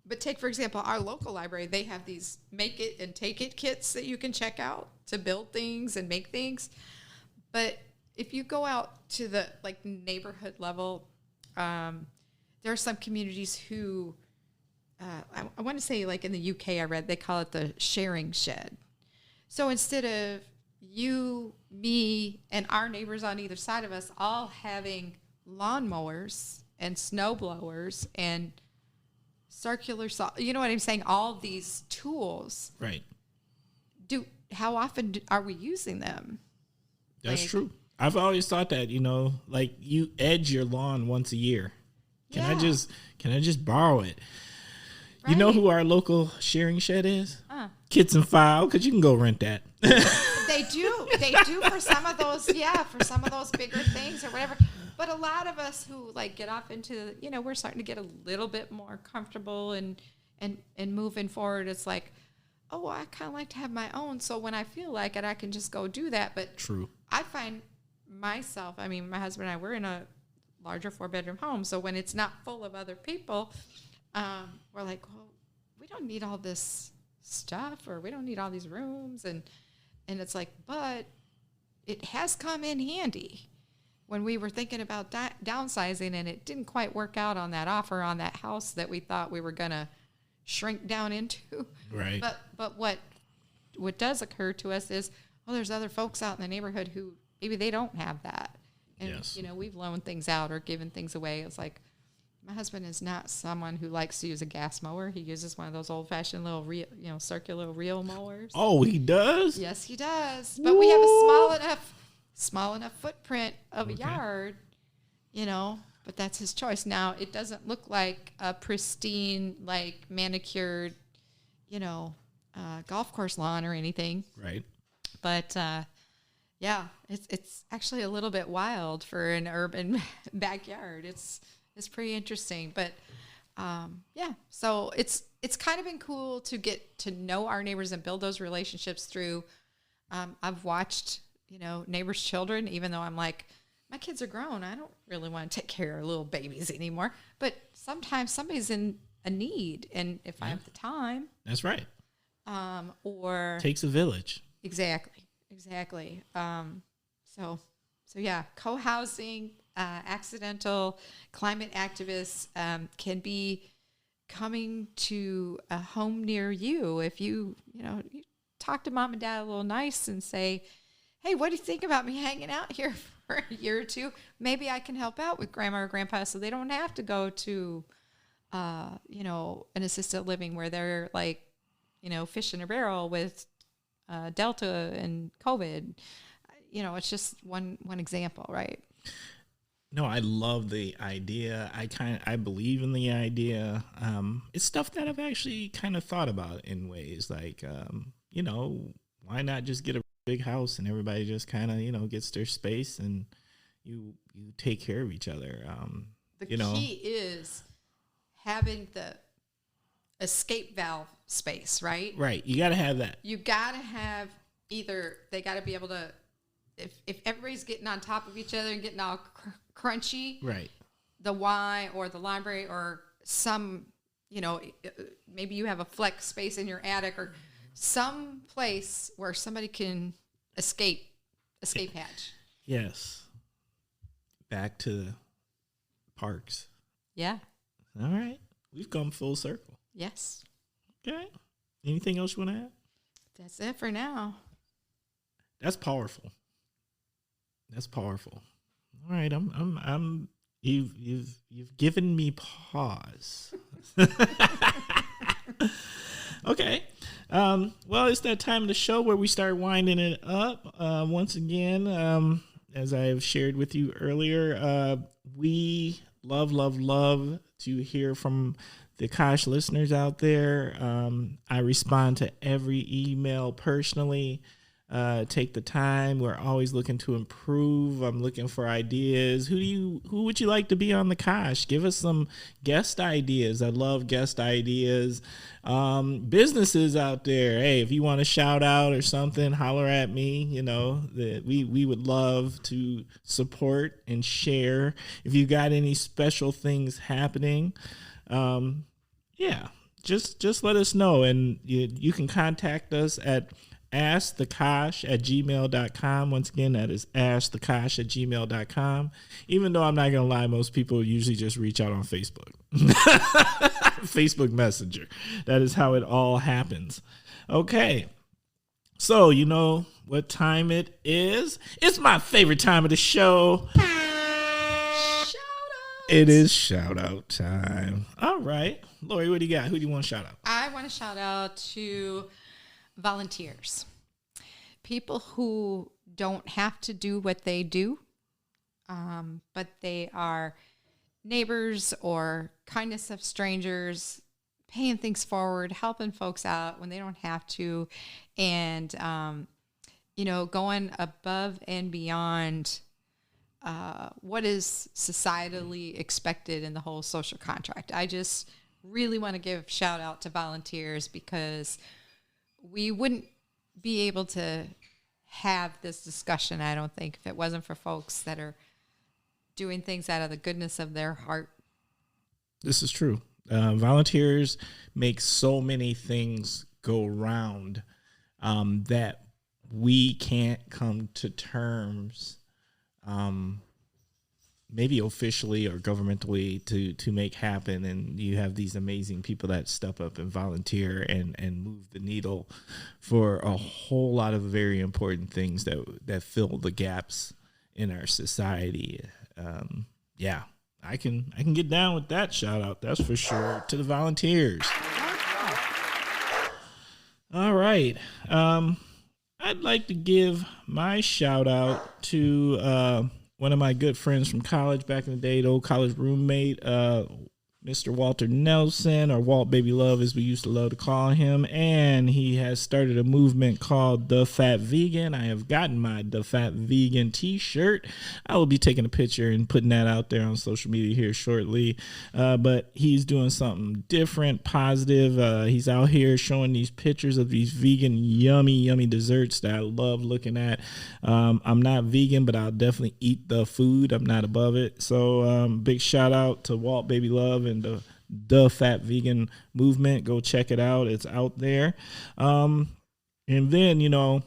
But take, for example, our local library, they have these make it and take it kits that you can check out to build things and make things. But if you go out to the neighborhood level, there are some communities who, I want to say in the UK, I read, they call it the sharing shed. So instead of you, me, and our neighbors on either side of us all having lawnmowers and snow blowers and circular saw, you know what I'm saying? All of these tools. Right. How often are we using them? That's true. I've always thought that, you edge your lawn once a year. Can I just borrow it? Right. You know who our local sharing shed is? Kids and File, because you can go rent that. They do for some of those, for some of those bigger things or whatever. But a lot of us who get off into, we're starting to get a little bit more comfortable and moving forward. It's like, oh, I kind of like to have my own. So when I feel like it, I can just go do that. But true. I find myself, my husband and I, we're in a larger 4-bedroom home. So when it's not full of other people, we're like, well, we don't need all this stuff, or we don't need all these rooms. And it's like, but it has come in handy when we were thinking about downsizing, and it didn't quite work out on that offer on that house that we thought we were going to shrink down into. Right. But what does occur to us is, there's other folks out in the neighborhood who maybe they don't have that. And, yes. We've loaned things out or given things away. It's like, my husband is not someone who likes to use a gas mower. He uses one of those old-fashioned little, circular reel mowers. Oh, he does? Yes, he does. But we have a small enough footprint of a yard, but that's his choice. Now, it doesn't look like a pristine, manicured, golf course lawn or anything. Right. But, it's actually a little bit wild for an urban backyard. It's pretty interesting, but so it's kind of been cool to get to know our neighbors and build those relationships through. I've watched neighbors' children, even though I'm like, my kids are grown, I don't really want to take care of little babies anymore. But sometimes somebody's in a need, and if I have the time, that's right. Or takes a village. Exactly. So co-housing. Accidental climate activists can be coming to a home near you. If you talk to mom and dad a little nice and say, hey, what do you think about me hanging out here for a year or two? Maybe I can help out with grandma or grandpa so they don't have to go to, an assisted living where they're fish in a barrel with Delta and COVID. It's just one example, right? No, I love the idea. I believe in the idea. It's stuff that I've actually kind of thought about in ways why not just get a big house and everybody just kind of, gets their space and you take care of each other. The key is having the escape valve space, right? Right. You got to have that. You got to have they got to be able to, if everybody's getting on top of each other and getting all crunchy, right? The Y or the library or some, maybe you have a flex space in your attic or some place where somebody can escape hatch. Yes. Back to the parks. Yeah. All right. We've come full circle. Yes. Okay. Anything else you want to add? That's it for now. That's powerful. All right, you've given me pause. Okay. Well, it's that time of the show where we start winding it up. Once again, as I've shared with you earlier, we love to hear from the Kosh listeners out there. I respond to every email personally. take the time. We're always looking to improve. I'm looking for ideas. Who would you like to be on the Kosh? Give us some guest ideas. I love guest ideas. Businesses out there. Hey, if you want a shout out or something, holler at me. You know, we would love to support and share. If you got any special things happening, just let us know. And you can contact us at askthekosh@gmail.com. Once again, that is askthekosh@gmail.com. Even though I'm not going to lie, most people usually just reach out on Facebook. Facebook Messenger. That is how it all happens. Okay. So, you know what time it is? It's my favorite time of the show. It is shout out time. All right. Lori, what do you got? Who do you want to shout out? I want to shout out to volunteers, people who don't have to do what they do, but they are neighbors or kindness of strangers, paying things forward, helping folks out when they don't have to, and going above and beyond what is societally expected in the whole social contract. I just really want to give shout out to volunteers, because we wouldn't be able to have this discussion, I don't think, if it wasn't for folks that are doing things out of the goodness of their heart. This is true. Volunteers make so many things go round that we can't come to terms, maybe officially or governmentally, to make happen. And you have these amazing people that step up and volunteer and move the needle for a whole lot of very important things that fill the gaps in our society. I can get down with that shout out. That's for sure, to the volunteers. All right. I'd like to give my shout out to one of my good friends from college back in the day, the old college roommate, Mr. Walter Nelson, or Walt Baby Love as we used to love to call him. And he has started a movement called The Fat Vegan. I have gotten my The Fat Vegan t-shirt. I will be taking a picture and putting that out there on social media here shortly. But he's doing something different, positive. He's out here showing these pictures of these vegan, yummy desserts that I love looking at. I'm not vegan, but I'll definitely eat the food. I'm not above it. So big shout out to Walt Baby Love and the Fat Vegan movement. Go check it out. It's out there. And then,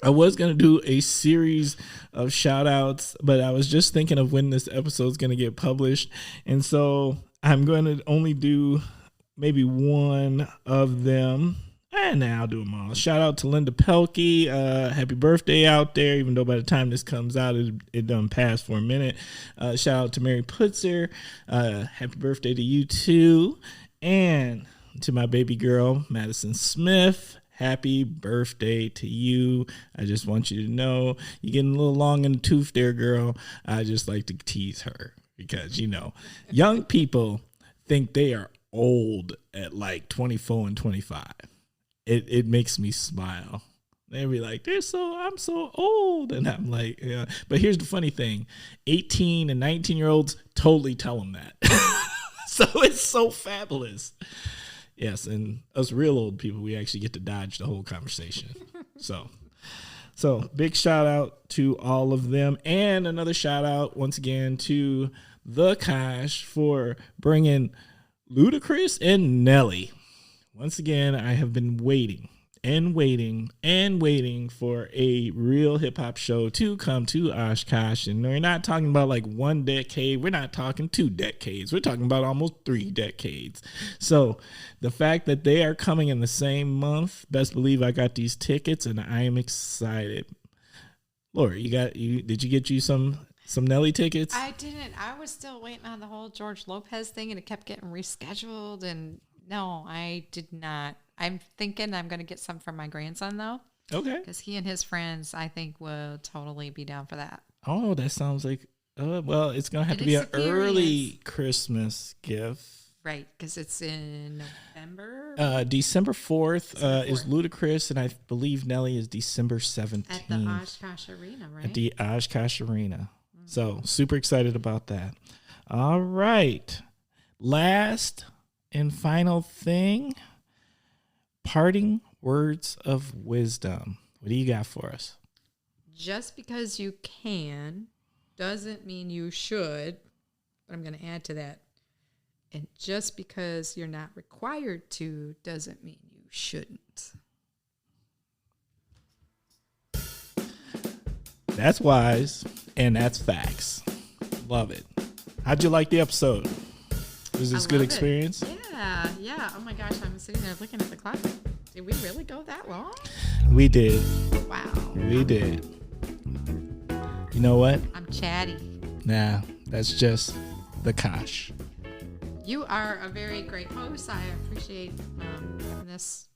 I was going to do a series of shout outs, but I was just thinking of when this episode is going to get published. And so I'm going to only do maybe one of them. And now I'll do them all. Shout out to Linda Pelkey. Happy birthday out there, even though by the time this comes out, it done passed for a minute. Shout out to Mary Putzer. Happy birthday to you too. And to my baby girl, Madison Smith. Happy birthday to you. I just want you to know you're getting a little long in the tooth there, girl. I just like to tease her because, young people think they are old at like 24 and 25. It makes me smile. They be like, I'm so old. And I'm like, yeah. But here's the funny thing. 18 and 19-year-olds totally tell them that. So it's so fabulous. Yes, and us real old people, we actually get to dodge the whole conversation. So big shout out to all of them. And another shout out, once again, to the Kosh for bringing Ludacris and Nelly. Once again, I have been waiting for a real hip-hop show to come to Oshkosh. And we're not talking about like 1 decade. We're not talking 2 decades. We're talking about almost 3 decades. So the fact that they are coming in the same month, best believe I got these tickets and I am excited. Lori, did you get you some Nelly tickets? I didn't. I was still waiting on the whole George Lopez thing, and it kept getting rescheduled. And no, I did not. I'm thinking I'm going to get some for my grandson, though. Okay. Because he and his friends, I think, will totally be down for that. Oh, that sounds like, well, it's going to have to be an early Christmas gift. Right, because it's in November. December 4th is Ludacris, and I believe Nelly is December 17th. At the Oshkosh Arena, right? At the Oshkosh Arena. Mm-hmm. So super excited about that. All right. Last and final thing, parting words of wisdom. What do you got for us? Just because you can doesn't mean you should. But I'm going to add to that. And just because you're not required to doesn't mean you shouldn't. That's wise, and that's facts. Love it. How'd you like the episode? Was this a good experience? Yeah. Oh my gosh, I'm sitting there looking at the clock. Did we really go that long? We did. Wow. We did. You know what? I'm chatty. Nah, that's just the Kosh. You are a very great host. I appreciate having this